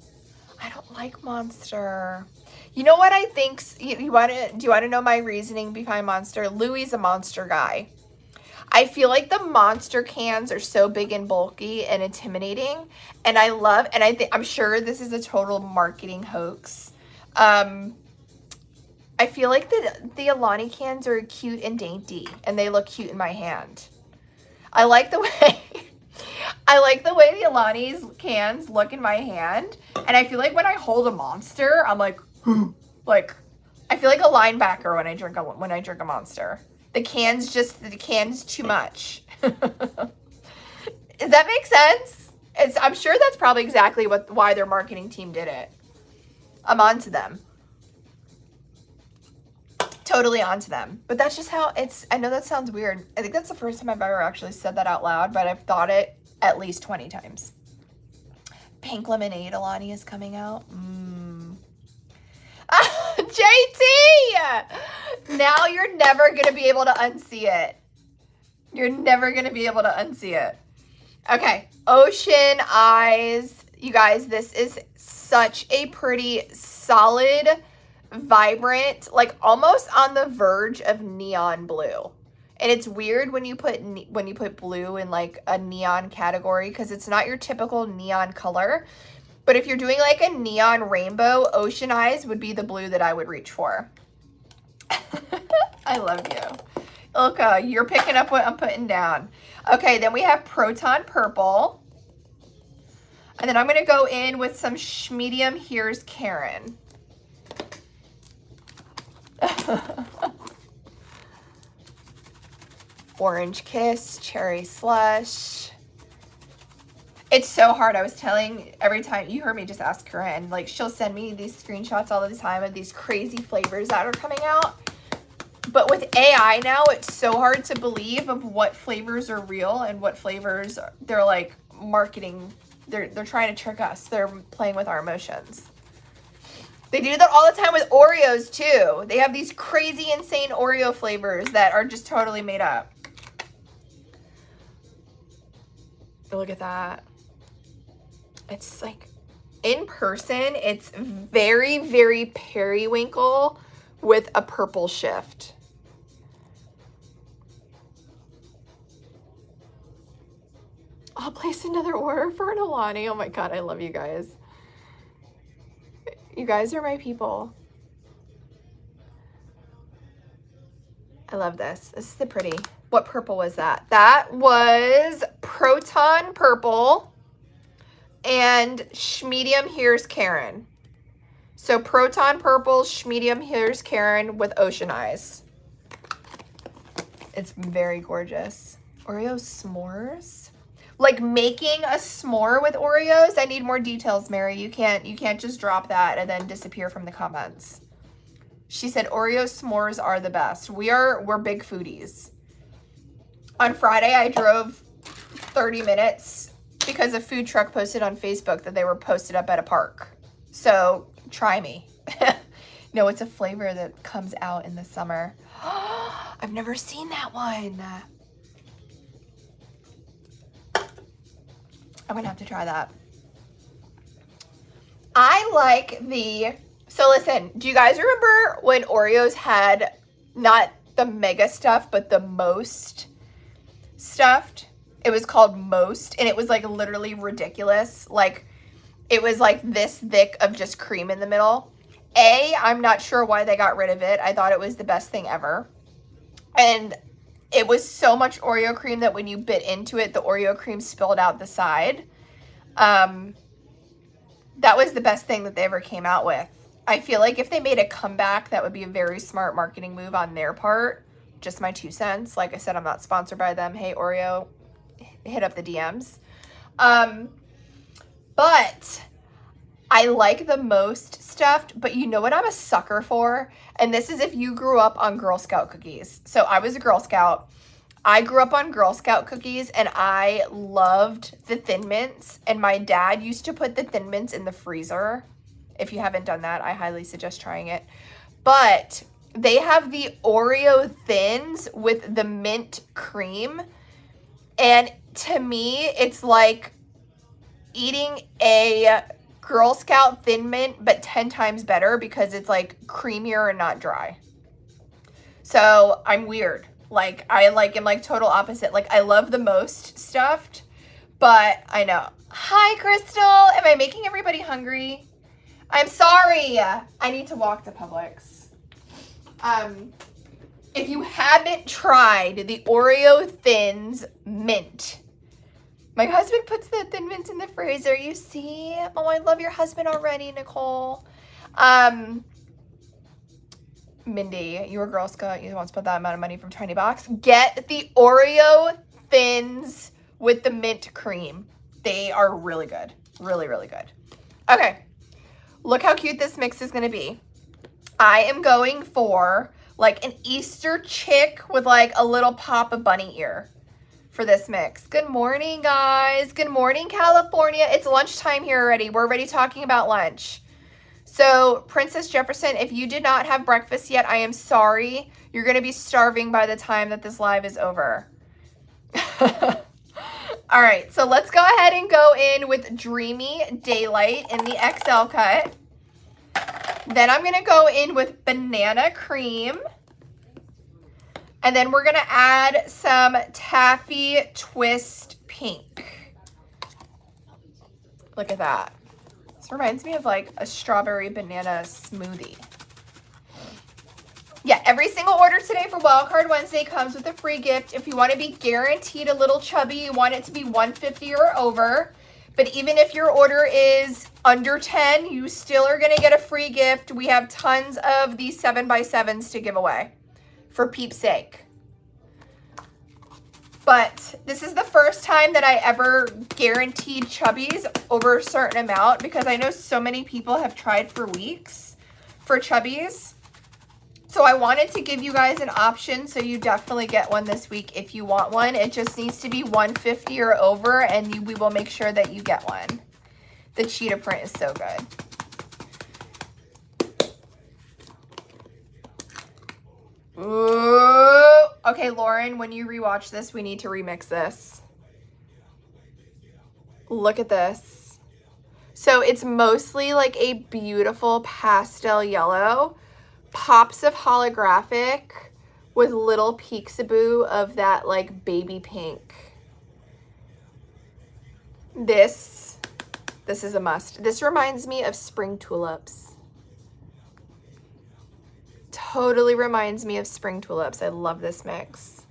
I don't like Monster. You know what I think? Do you want to know my reasoning behind Monster? Louie's a Monster guy. I feel like the Monster cans are so big and bulky and intimidating, and I'm sure this is a total marketing hoax. I feel like the Alani cans are cute and dainty, and they look cute in my hand. I like the way the Alani's cans look in my hand, and I feel like when I hold a Monster, I'm like, I feel like a linebacker when I drink a Monster. The can's too much. Does that make sense? I'm sure that's probably exactly why their marketing team did it. I'm onto them. Totally onto them. But that's just how it's. I know that sounds weird. I think that's the first time I've ever actually said that out loud, but I've thought it at least 20 times. Pink Lemonade Alani is coming out. JT! Now you're never going to be able to unsee it. You're never going to be able to unsee it. Okay. Ocean Eyes. You guys, this is such a pretty, solid, vibrant, like almost on the verge of neon blue. And it's weird when you put blue in like a neon category because it's not your typical neon color. But if you're doing like a neon rainbow, Ocean Eyes would be the blue that I would reach for. I love you. Ilka, you're picking up what I'm putting down. Okay, then we have Proton Purple. And then I'm going to go in with some medium Here's Karen. Orange Kiss, Cherry Slush. It's so hard. I was telling every time you heard me just ask her, and like she'll send me these screenshots all the time of these crazy flavors that are coming out. But with AI now, it's so hard to believe of what flavors are real and what flavors they're like marketing. They're trying to trick us. They're playing with our emotions. They do that all the time with Oreos too. They have these crazy, insane Oreo flavors that are just totally made up. Look at that. It's like, in person, it's very, very periwinkle with a purple shift. I'll place another order for an Alani. Oh my God, I love you guys. You guys are my people. I love this. This is the pretty. What purple was that? That was Proton Purple and Medium Here's Karen. So Proton Purple, Medium Here's Karen with Ocean Eyes. It's very gorgeous. Oreo s'mores. Like making a s'more with Oreos. I need more details, Mary. You can't just drop that and then disappear from the comments. She said Oreo s'mores are the best. We're big foodies. On Friday, I drove 30 minutes because a food truck posted on Facebook that they were posted up at a park. So try me. No, it's a flavor that comes out in the summer. I've never seen that one. I'm gonna have to try that. I like so listen, do you guys remember when Oreos had not the mega stuff, but the most stuffed? It was called Most, and it was like literally ridiculous. Like it was like this thick of just cream in the middle. I'm not sure why they got rid of it. I thought it was the best thing ever. And it was so much Oreo cream that when you bit into it, the Oreo cream spilled out the side. That was the best thing that they ever came out with. I feel like if they made a comeback, that would be a very smart marketing move on their part. Just my 2 cents. Like I said, I'm not sponsored by them. Hey, Oreo, hit up the DMs. But I like the most stuffed, but you know what I'm a sucker for? And this is if you grew up on Girl Scout cookies. So I was a Girl Scout. I grew up on Girl Scout cookies, and I loved the Thin Mints. And my dad used to put the Thin Mints in the freezer. If you haven't done that, I highly suggest trying it. But They have the Oreo Thins with the mint cream. And to me, it's like eating a Girl Scout Thin Mint, but 10 times better because it's like creamier and not dry. So I'm weird. Like I like am like total opposite. Like I love the most stuffed, but I know. Hi, Crystal. Am I making everybody hungry? I'm sorry. I need to walk to Publix. If you haven't tried the Oreo Thins Mint, my husband puts the Thin Mints in the freezer. You see? Oh, I love your husband already, Nicole. Mindy, you're a Girl Scout. You want to spend that amount of money from $20. Get the Oreo Thins with the mint cream. They are really good. Really, really good. Okay. Look how cute this mix is going to be. I am going for like an Easter chick with like a little pop of bunny ear for this mix. Good morning, guys. Good morning, California. It's lunchtime here already. We're already talking about lunch. So, Princess Jefferson, if you did not have breakfast yet, I am sorry. You're going to be starving by the time that this live is over. All right, so let's go ahead and go in with Dreamy Daylight in the XL cut. Then I'm going to go in with Banana Cream. And then we're going to add some Taffy Twist Pink. Look at that. This reminds me of like a strawberry banana smoothie. Yeah, every single order today for Wildcard Wednesday comes with a free gift. If you want to be guaranteed a little chubby, you want it to be 150 or over. But even if your order is under 10, you still are going to get a free gift. We have tons of these 7x7s to give away for peep's sake. But this is the first time that I ever guaranteed chubbies over a certain amount because I know so many people have tried for weeks for chubbies. So I wanted to give you guys an option, so you definitely get one this week if you want one. It just needs to be 150 or over, and we will make sure that you get one. The cheetah print is so good. Ooh. Okay, Lauren, when you rewatch this, we need to remix this. Look at this. So it's mostly like a beautiful pastel yellow. Pops of holographic with little peekaboo of that like baby pink. This is a must. This reminds me of spring tulips. Totally reminds me of spring tulips. I love this mix.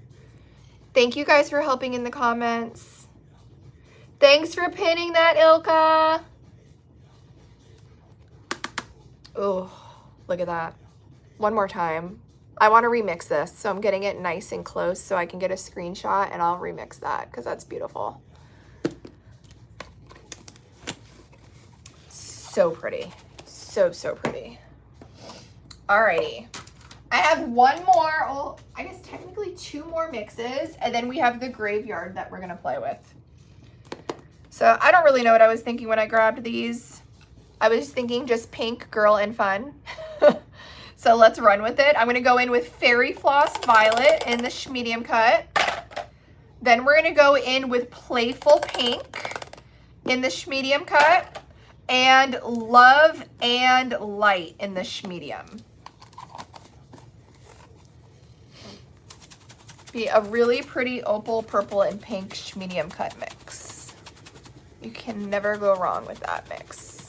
Thank you guys for helping in the comments. Thanks for pinning that, Ilka. Oh, look at that. One more time. I want to remix this, so I'm getting it nice and close so I can get a screenshot and I'll remix that because that's beautiful. So pretty. So, so pretty. Alrighty. I have one more, well, I guess technically two more mixes, and then we have the graveyard that we're going to play with. So I don't really know what I was thinking when I grabbed these. I was thinking just pink, girl, and fun. So let's run with it. I'm going to go in with Fairy Floss Violet in the medium cut. Then we're going to go in with Playful Pink in the medium cut. And Love and Light in the medium. Be a really pretty opal, purple, and pink medium cut mix. You can never go wrong with that mix.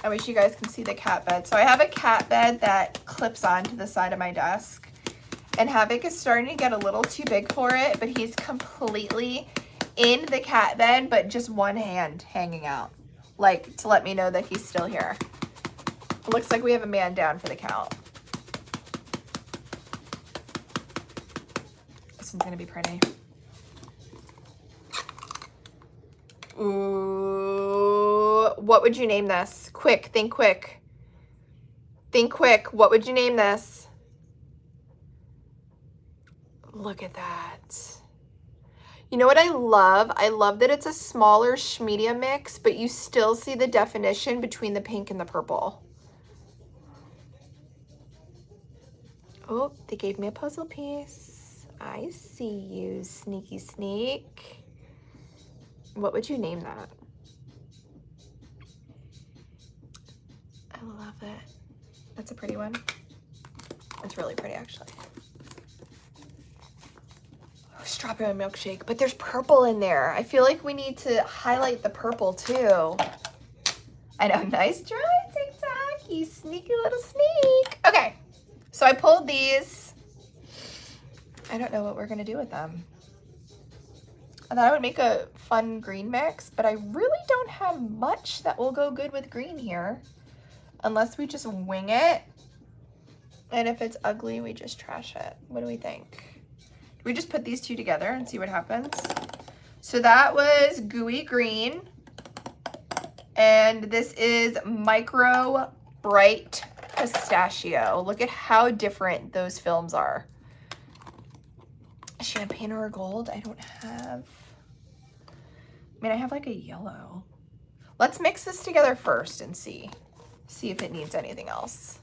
I wish you guys can see the cat bed. So I have a cat bed that clips onto the side of my desk. And Havoc is starting to get a little too big for it, but he's completely in the cat bed, but just one hand hanging out, like to let me know that he's still here. It looks like we have a man down for the count. This one's gonna be pretty. Ooh, what would you name this? Quick, think quick. Think quick, what would you name this? Look at that. You know what I love? I love that it's a smaller medium mix, but you still see the definition between the pink and the purple. Oh, they gave me a puzzle piece. I see you, sneaky sneak. What would you name that? I love it. That's a pretty one. It's really pretty, actually. Oh, strawberry milkshake, but there's purple in there. I feel like we need to highlight the purple too. I know, nice try, TikTok, you sneaky little sneak. Okay, so I pulled these. I don't know what we're gonna do with them. I thought I would make a fun green mix, but I really don't have much that will go good with green here. Unless we just wing it. And if it's ugly, we just trash it. What do we think? Do we just put these two together and see what happens? So that was Gooey Green. And this is Micro Bright Pistachio. Look at how different those films are. Champagne or gold? I don't have. I mean, I have like a yellow. Let's mix this together first and see. See if it needs anything else.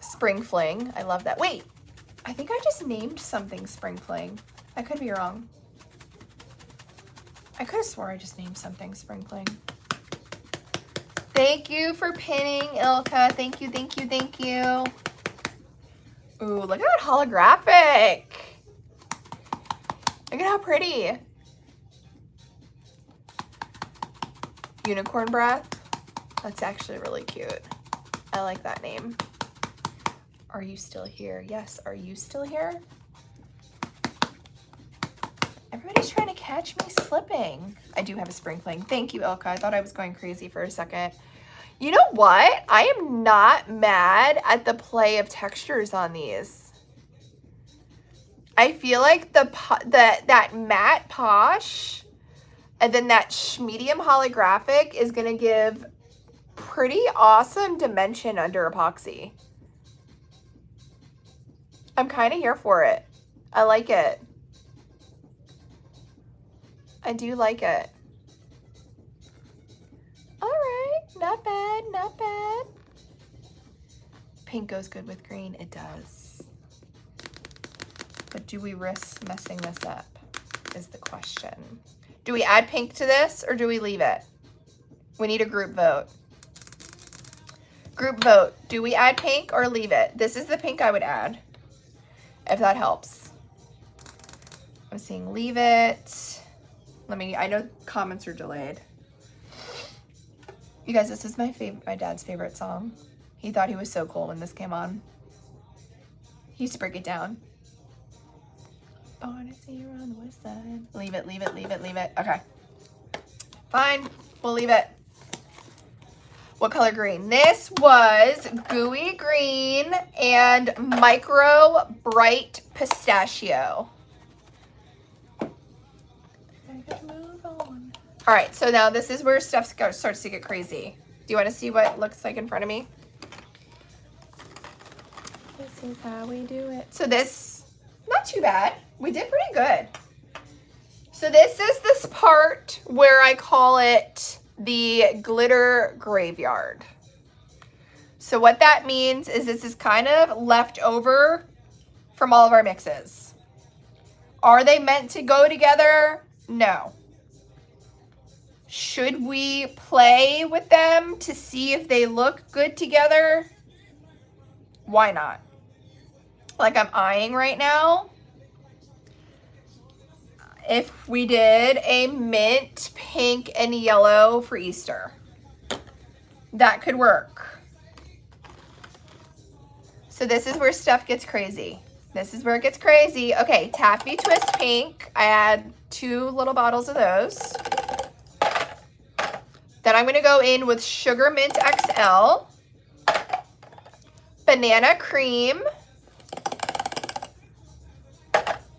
Spring Fling. I love that. Wait, I think I just named something Spring Fling. I could be wrong. I could have swore I just named something Spring Fling. Thank you for pinning, Ilka. Thank you, thank you, thank you. Ooh, look at that holographic. Look at how pretty. Unicorn Breath. That's actually really cute. I like that name. Are you still here? Yes, are you still here? Everybody's trying to catch me slipping. I do have a spring fling. Thank you, Ilka. I thought I was going crazy for a second. You know what? I am not mad at the play of textures on these. I feel like that matte posh and then that medium holographic is going to give pretty awesome dimension under epoxy. I'm kind of here for it. I like it. I do like it. All right, not bad, not bad. Pink goes good with green, it does. But do we risk messing this up is the question. Do we add pink to this or do we leave it? We need a group vote. Group vote, do we add pink or leave it? This is the pink I would add, if that helps. I'm seeing leave it. I know comments are delayed. You guys, this is my dad's favorite song. He thought he was so cool when this came on. He used to break it down. Born to see you on the west side. Leave it, leave it, leave it, leave it. Okay. Fine, we'll leave it. What color green? This was Gooey Green and Micro Bright Pistachio. All right, so now this is where stuff starts to get crazy. Do you want to see what it looks like in front of me? This is how we do it. So this, not too bad. We did pretty good. So this is this part where I call it the glitter graveyard. So what that means is this is kind of left over from all of our mixes. Are they meant to go together? No. Should we play with them to see if they look good together? Why not? Like I'm eyeing right now. If we did a mint, pink, and yellow for Easter, that could work. So this is where stuff gets crazy. This is where it gets crazy. Okay, Taffy Twist Pink. I add 2 little bottles of those. Then I'm going to go in with Sugar Mint XL, Banana Cream,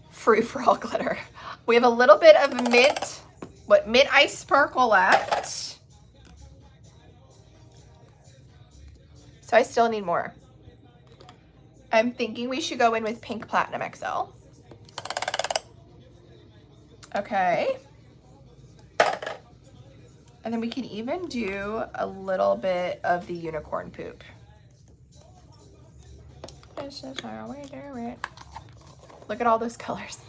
Free For All Glitter. We have a little bit of mint, mint ice sparkle left. So I still need more. I'm thinking we should go in with Pink Platinum XL. Okay. And then we can even do a little bit of the unicorn poop. This is how we do it. Look at all those colors.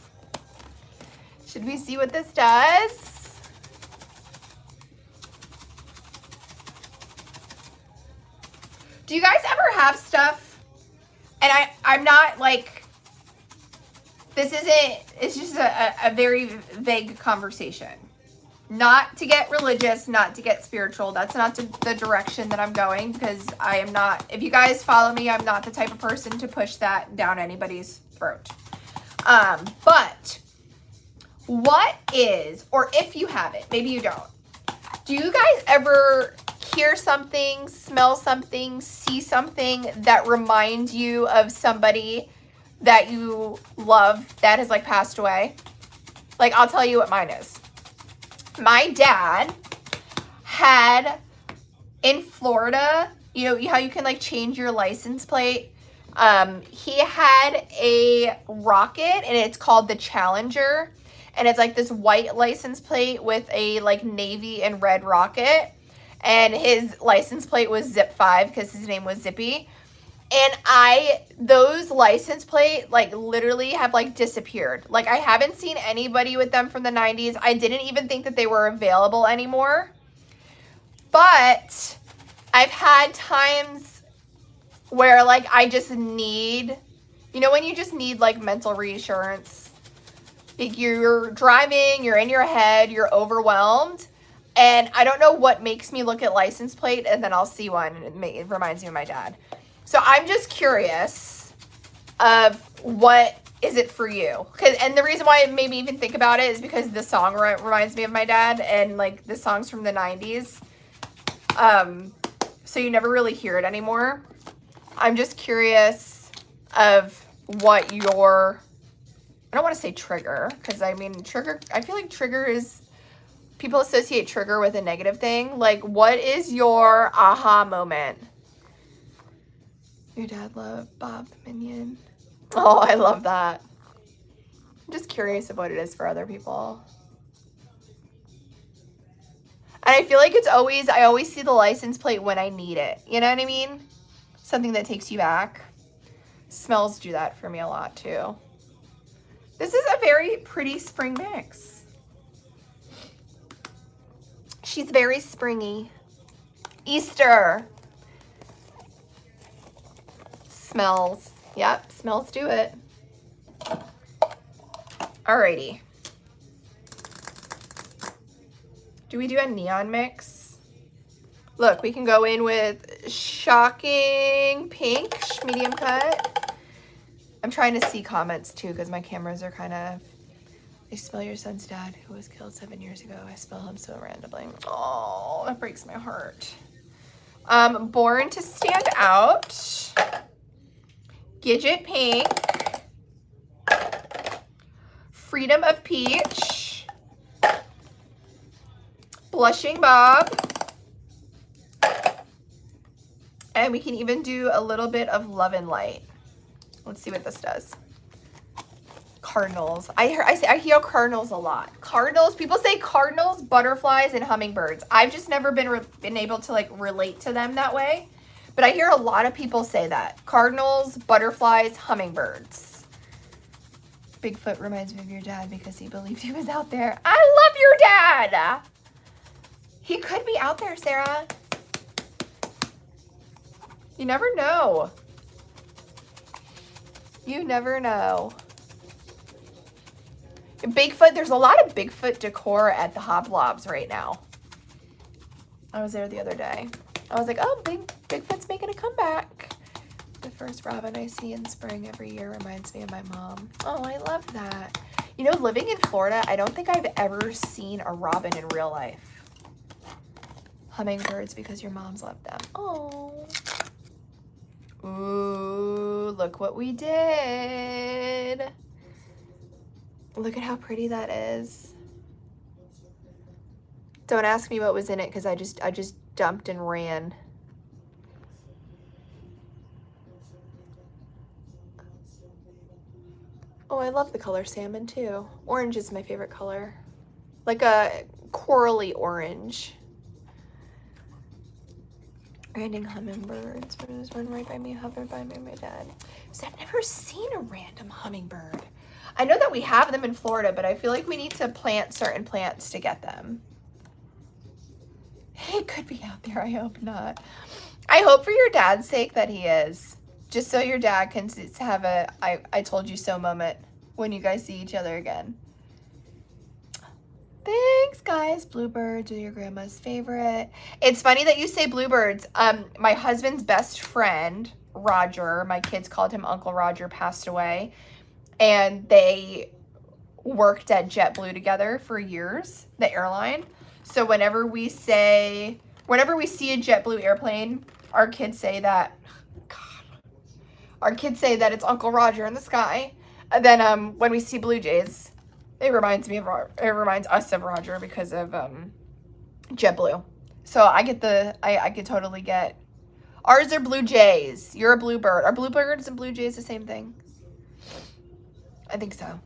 Should we see what this does? Do you guys ever have stuff? And I'm not like, this isn't, it's just a very vague conversation. Not to get religious, not to get spiritual. That's not the direction that I'm going, because I am not, if you guys follow me, I'm not the type of person to push that down anybody's throat. But what is, or if you have it, maybe you don't, do you guys ever hear something, smell something, see something that reminds you of somebody that you love that has like passed away? Like, I'll tell you what mine is. My dad had, in Florida, you know how you can like change your license plate? He had a rocket, and it's called the Challenger. And it's like this white license plate with a like navy and red rocket. And his license plate was Zip 5 because his name was Zippy. And those license plate like literally have like disappeared. Like, I haven't seen anybody with them from the 90s. I didn't even think that they were available anymore. But I've had times where like I just need, you know, when you just need like mental reassurance. Like, you're driving, you're in your head, you're overwhelmed. And I don't know what makes me look at license plate, and then I'll see one, and it reminds me of my dad. So I'm just curious of what is it for you? And the reason why it made me even think about it is because the song reminds me of my dad, and like the song's from the 90s. So you never really hear it anymore. I'm just curious of what your, I don't want to say trigger, because I mean trigger, I feel like trigger is, people associate trigger with a negative thing. Like, what is your aha moment? Your dad loved Bob the Minion. Oh, I love that. I'm just curious of what it is for other people. And I feel like it's always, I always see the license plate when I need it. You know what I mean? Something that takes you back. Smells do that for me a lot too. This is a very pretty spring mix. She's very springy. Easter. Smells. Yep, smells do it. Alrighty. Do we do a neon mix? Look, we can go in with shocking pink, medium cut. I'm trying to see comments too, because my cameras are kind of, I smell your son's dad who was killed 7 years ago. I spell him so randomly. Oh, that breaks my heart. Born to Stand Out. Gidget Pink. Freedom of Peach. Blushing Bob. And we can even do a little bit of Love and Light. Let's see what this does. Cardinals. I hear cardinals a lot. Cardinals, people say cardinals, butterflies, and hummingbirds. I've just never been able to like relate to them that way. But I hear a lot of people say that. Cardinals, butterflies, hummingbirds. Bigfoot reminds me of your dad because he believed he was out there. I love your dad. He could be out there, Sarah. You never know. You never know. Bigfoot, there's a lot of Bigfoot decor at the Hoblobs right now. I was there the other day. I was like, oh, Bigfoot's making a comeback. The first robin I see in spring every year reminds me of my mom. Oh, I love that. You know, living in Florida, I don't think I've ever seen a robin in real life. Hummingbirds because your moms love them. Oh. Ooh, look what we did. Look at how pretty that is. Don't ask me what was in it because I just dumped and ran. Oh, I love the color salmon too. Orange is my favorite color. Like a corally orange. Random hummingbirds. There's one right by me, hovered by me, my dad. So I've never seen a random hummingbird. I know that we have them in Florida, but I feel like we need to plant certain plants to get them. He could be out there. I hope not. I hope for your dad's sake that he is. Just so your dad can have a I told you so moment when you guys see each other again. Thanks, guys. Bluebirds are your grandma's favorite. It's funny that you say bluebirds. My husband's best friend, Roger, my kids called him Uncle Roger, passed away. And they worked at JetBlue together for years, the airline. So whenever we see a JetBlue airplane, our kids say that it's Uncle Roger in the sky. And then when we see Blue Jays, it reminds us of Roger because of JetBlue. So I could totally get. Ours are Blue Jays. You're a bluebird. Are bluebirds and Blue Jays the same thing? I think so.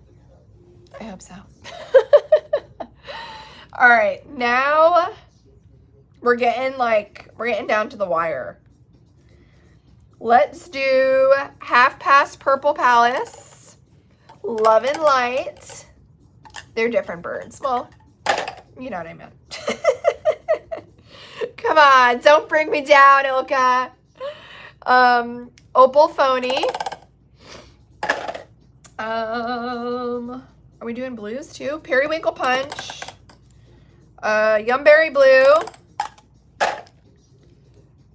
I hope so. All right, now we're getting down to the wire. Let's do Half Past Purple Palace, Love and Light. They're different birds. Well, you know what I meant. Come on, don't bring me down, Ilka. Opal Phony. Are we doing blues too? Periwinkle Punch. Yumberry Blue.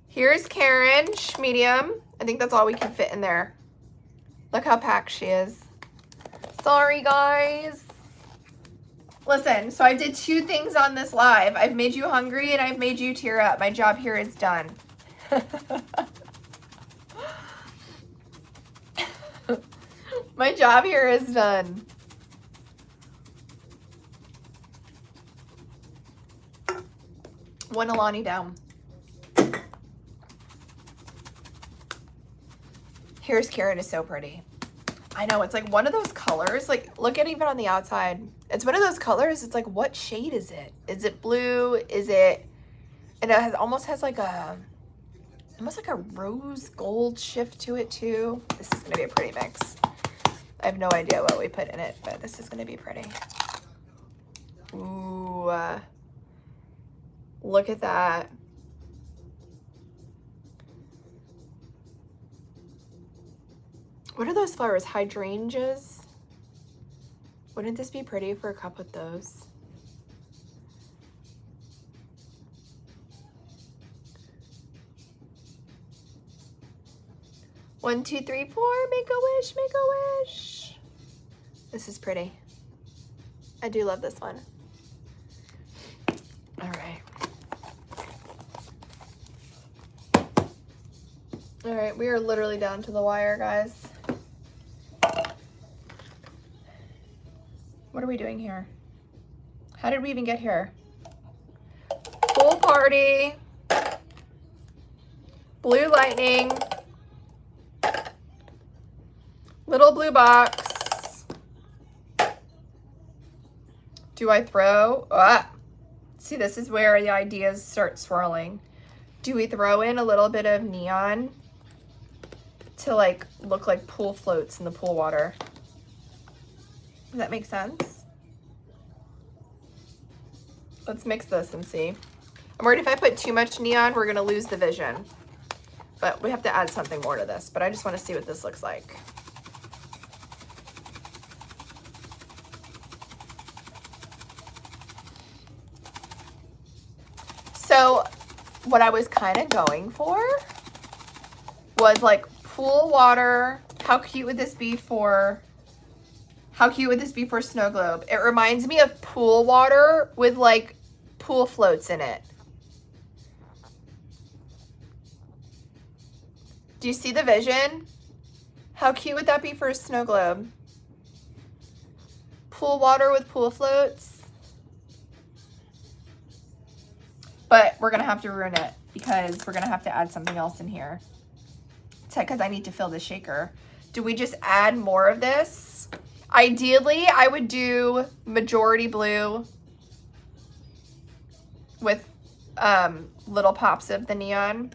Here's Karen, medium. I think that's all we can fit in there. Look how packed she is. Sorry, guys. Listen, so I did 2 things on this live. I've made you hungry and I've made you tear up. My job here is done. My job here is done. One Alani down. Here's Karen is so pretty. I know, it's like one of those colors. Like, look at even on the outside. It's one of those colors. It's like, what shade is it? Is it blue? Is it? And it almost has like a rose gold shift to it too. This is gonna be a pretty mix. I have no idea what we put in it, but this is gonna be pretty. Ooh, look at that. What are those flowers? Hydrangeas? Wouldn't this be pretty for a cup with those? One, two, three, four. Make a wish, make a wish. This is pretty. I do love this one. All right. All right, we are literally down to the wire, guys. What are we doing here? How did we even get here? Pool Party. Blue Lightning. Little Blue Box. Do I throw? See, this is where the ideas start swirling. Do we throw in a little bit of neon to like look like pool floats in the pool water? Does that make sense? Let's mix this and see. I'm worried if I put too much neon, we're gonna lose the vision. But we have to add something more to this, but I just wanna see what this looks like. So what I was kind of going for was like pool water. How cute would this be for snow globe? It reminds me of pool water with like pool floats in it. Do you see the vision? How cute would that be for a snow globe? Pool water with pool floats. But we're gonna have to ruin it because we're gonna have to add something else in here. Because I need to fill the shaker. Do we just add more of this? Ideally, I would do majority blue with little pops of the neon,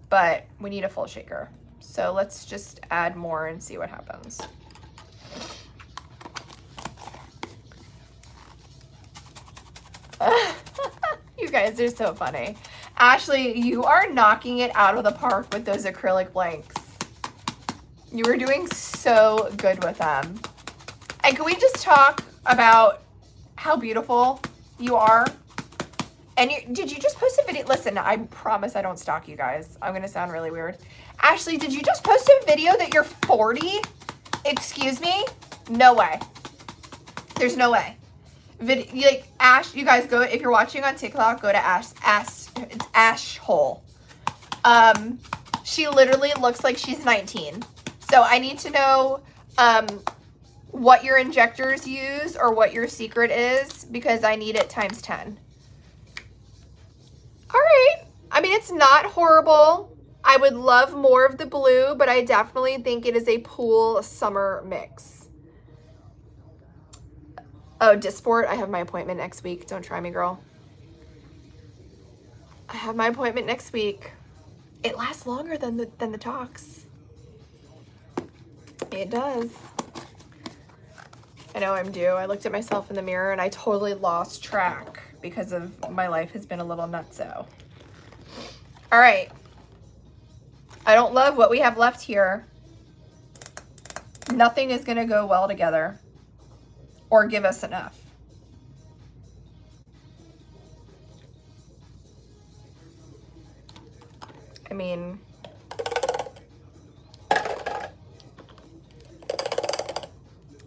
but we need a full shaker. So let's just add more and see what happens. You guys are so funny. Ashley, you are knocking it out of the park with those acrylic blanks. You were doing so good with them. And can we just talk about how beautiful you are? And did you just post a video? Listen, I promise I don't stalk you guys. I'm going to sound really weird. Ashley, did you just post a video that you're 40? Excuse me? No way. There's no way. Like Ash, you guys go, if you're watching on TikTok, go to it's Ash Hole. She literally looks like she's 19. So I need to know what your injectors use or what your secret is, because I need it times 10. All right. I mean, it's not horrible. I would love more of the blue, but I definitely think it is a pool summer mix. Oh, Disport, I have my appointment next week. Don't try me, girl. I have my appointment next week. It lasts longer than the talks. It does. I know I'm due. I looked at myself in the mirror and I totally lost track because of my life has been a little nutso. All right. I don't love what we have left here. Nothing is going to go well together or give us enough. I mean,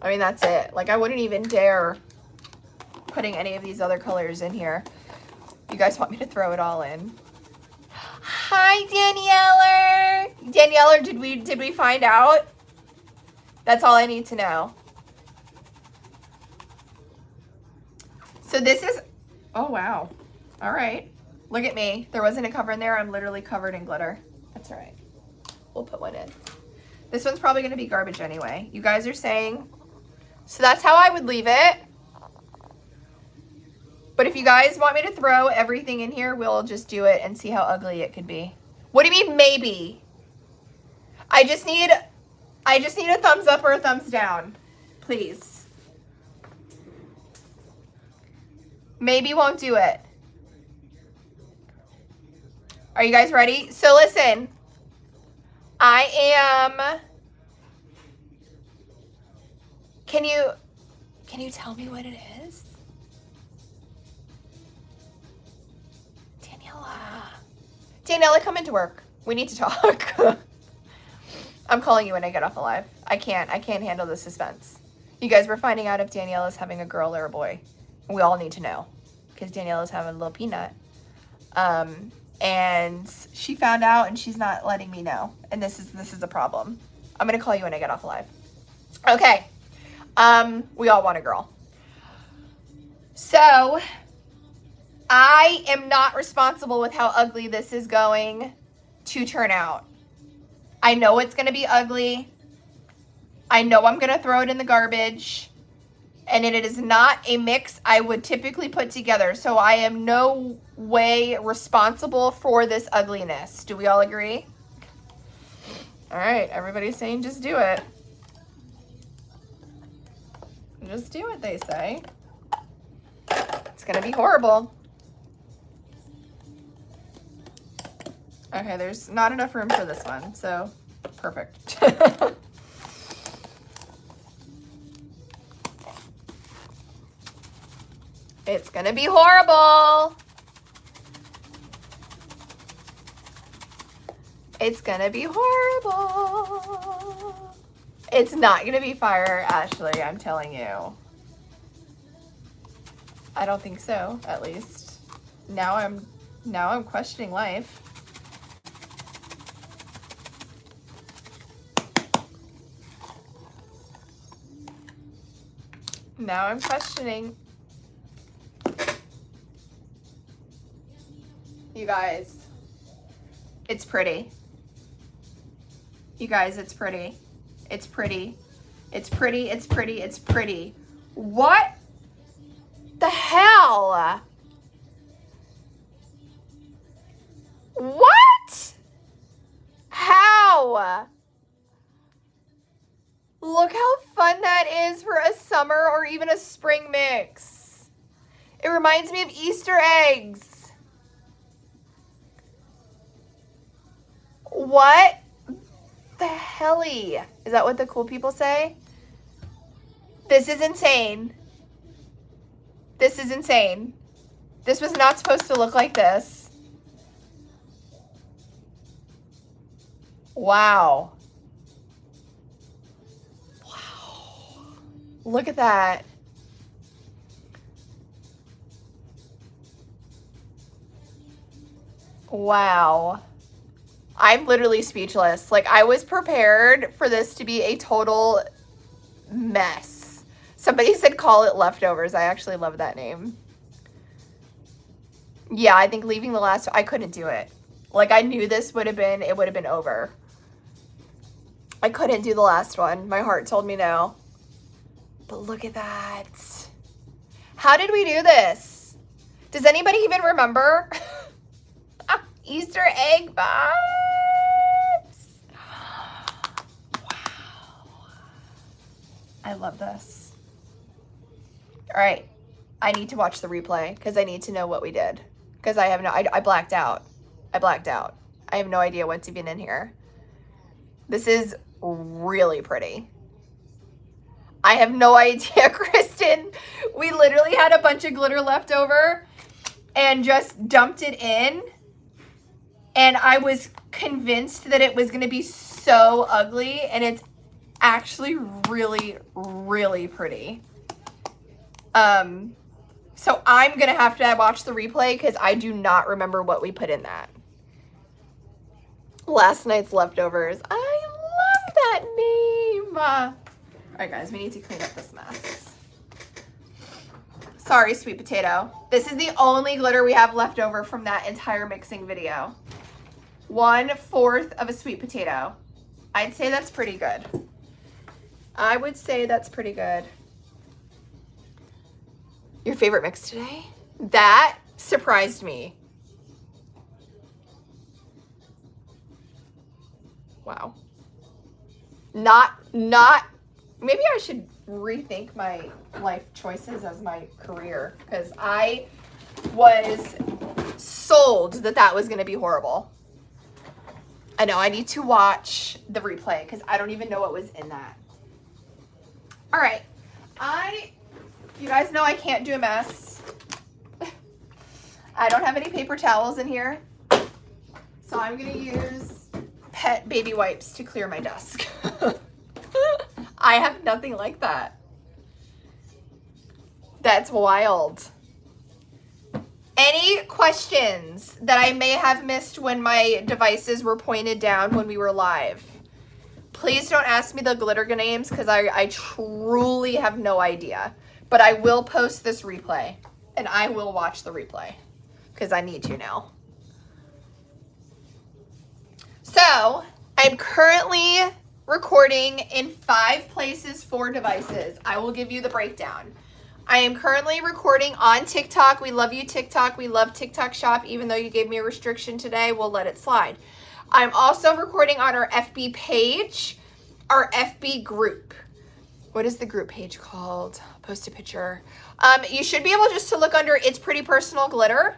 that's it. Like, I wouldn't even dare putting any of these other colors in here. You guys want me to throw it all in? Hi, Danielle. Danielle, did we find out? That's all I need to know. So this is, oh wow. All right. Look at me. There wasn't a cover in there. I'm literally covered in glitter. That's all right. We'll put one in. This one's probably going to be garbage anyway. You guys are saying, so that's how I would leave it. But if you guys want me to throw everything in here, we'll just do it and see how ugly it could be. What do you mean maybe? I just need a thumbs up or a thumbs down, please. Maybe won't do it. Are you guys ready? So listen, can you tell me what it is? Daniela, come into work. We need to talk. I'm calling you when I get off the live. I can't handle the suspense. You guys were finding out if Daniela's having a girl or a boy. We all need to know because Daniela's having a little peanut. And she found out and she's not letting me know. And this is a problem. I'm going to call you when I get off the live. Okay. We all want a girl. So I am not responsible with how ugly this is going to turn out. I know it's going to be ugly. I know I'm going to throw it in the garbage. And it is not a mix I would typically put together. So I am no way responsible for this ugliness. Do we all agree? All right. Everybody's saying just do it. Just do what they say. It's going to be horrible. Okay, there's not enough room for this one, so perfect. It's gonna be horrible. It's gonna be horrible. It's not gonna be fire, Ashley, I'm telling you. I don't think so, at least. Now I'm questioning life. Now I'm questioning. You guys, it's pretty. You guys, it's pretty. It's pretty. It's pretty, it's pretty, it's pretty. What the hell? What? How? Look how fun that is for a summer or even a spring mix. It reminds me of Easter eggs. What the helly? Is that what the cool people say? This is insane. This is insane. This was not supposed to look like this. Wow. Wow. Look at that. Wow. I'm literally speechless. Like, I was prepared for this to be a total mess. Somebody said call it leftovers. I actually love that name. Yeah, I think leaving the last, I couldn't do it. Like, I knew this would have been, it would have been over. I couldn't do the last one. My heart told me no. But look at that. How did we do this? Does anybody even remember? Easter egg vibes. Wow. I love this. All right. I need to watch the replay because I need to know what we did. Because I have no, I blacked out. I blacked out. I have no idea what's even in here. This is really pretty. I have no idea, Kristen. We literally had a bunch of glitter left over and just dumped it in. And I was convinced that it was going to be so ugly. And it's actually really, really pretty. So I'm going to have to watch the replay because I do not remember what we put in that. Last night's leftovers. I love that name. All right, guys, we need to clean up this mess. Sorry, sweet potato. This is the only glitter we have left over from that entire mixing video. 1/4 of a sweet potato. I'd say that's pretty good. I would say that's pretty good. Your favorite mix today? That surprised me. Wow. Not, maybe I should rethink my life choices as my career because I was sold that that was going to be horrible. I know I need to watch the replay because I don't even know what was in that. All right. You guys know I can't do a mess. I don't have any paper towels in here. So I'm going to use pet baby wipes to clear my desk. I have nothing like that. That's wild. Any questions that I may have missed when my devices were pointed down when we were live? Please don't ask me the glitter names because I truly have no idea. But I will post this replay and I will watch the replay because I need to now. So I'm currently recording in 5 places, 4 devices. I will give you the breakdown. I am currently recording on TikTok. We love you, TikTok. We love TikTok Shop. Even though you gave me a restriction today, we'll let it slide. I'm also recording on our FB page, our FB group. What is the group page called? I'll post a picture. You should be able just to look under It's Pretty Personal Glitter.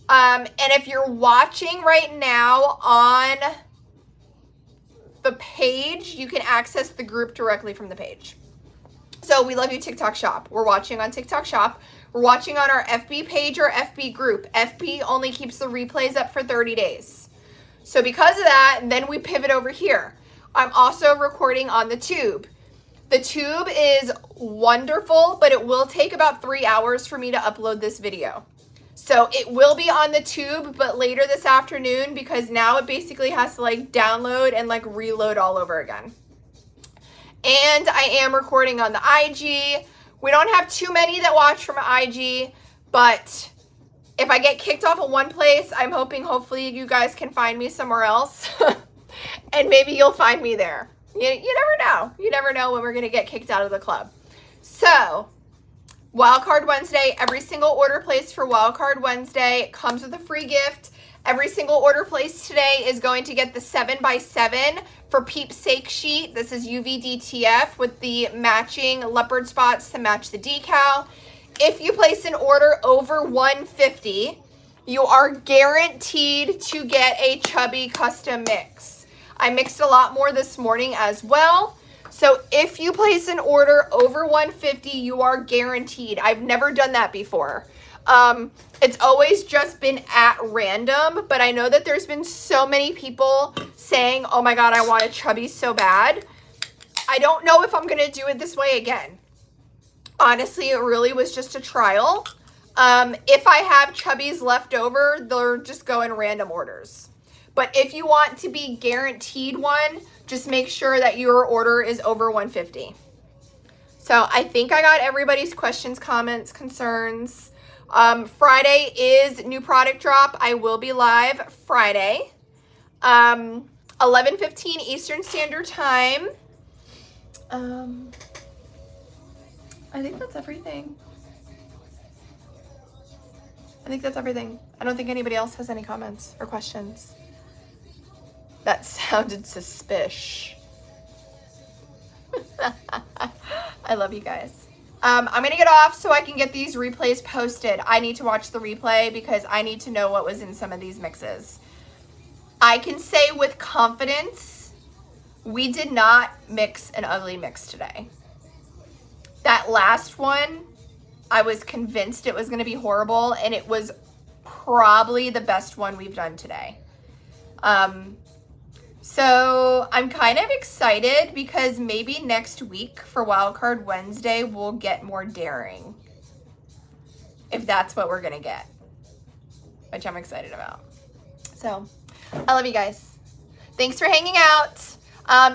And if you're watching right now on the page, you can access the group directly from the page. So we love you, TikTok Shop. We're watching on TikTok Shop. We're watching on our FB page or FB group. FB only keeps the replays up for 30 days. So because of that, then we pivot over here. I'm also recording on the Tube. The Tube is wonderful, but it will take about 3 hours for me to upload this video. So it will be on the Tube, but later this afternoon because now it basically has to like download and like reload all over again. And I am recording on the IG. We don't have too many that watch from IG, but if I get kicked off of one place, I'm hoping hopefully you guys can find me somewhere else and maybe you'll find me there. You never know. You never know when we're going to get kicked out of the club. So, Wildcard Wednesday, every single order placed for Wildcard Wednesday comes with a free gift. Every single order placed today is going to get the 7x7 for Peep's Sake sheet. This is UVDTF with the matching leopard spots to match the decal. If you place an order over $150, you are guaranteed to get a chubby custom mix. I mixed a lot more this morning as well. So if you place an order over $150, you are guaranteed. I've never done that before. It's always just been at random, but I know that there's been so many people saying, oh my God, I want a chubby so bad. I don't know if I'm going to do it this way again. Honestly, it really was just a trial. If I have chubbies left over, they'll just go in random orders. But if you want to be guaranteed one, just make sure that your order is over $150. So I think I got everybody's questions, comments, concerns. Friday is new product drop. I will be live Friday, 11:15 Eastern Standard Time. I think that's everything. I don't think anybody else has any comments or questions. That sounded suspicious. I love you guys. I'm going to get off so I can get these replays posted. I need to watch the replay because I need to know what was in some of these mixes. I can say with confidence, we did not mix an ugly mix today. That last one, I was convinced it was going to be horrible, and it was probably the best one we've done today. So I'm kind of excited because maybe next week for Wildcard Wednesday, we'll get more daring. If that's what we're going to get, which I'm excited about. So I love you guys. Thanks for hanging out.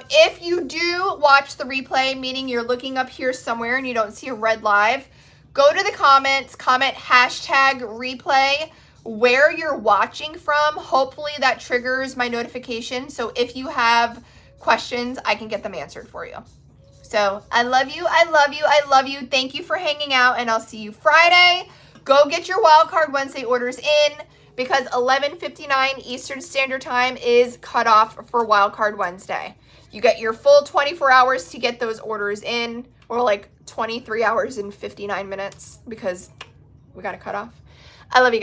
If you do watch the replay, meaning you're looking up here somewhere and you don't see a red live, go to the comments, comment #replay where you're watching from. Hopefully that triggers my notification. So if you have questions, I can get them answered for you. So I love you. I love you. I love you. Thank you for hanging out, and I'll see you Friday. Go get your Wildcard Wednesday orders in because 11:59 Eastern Standard Time is cut off for Wildcard Wednesday. You get your full 24 hours to get those orders in, or like 23 hours and 59 minutes because we got to cut off. I love you guys.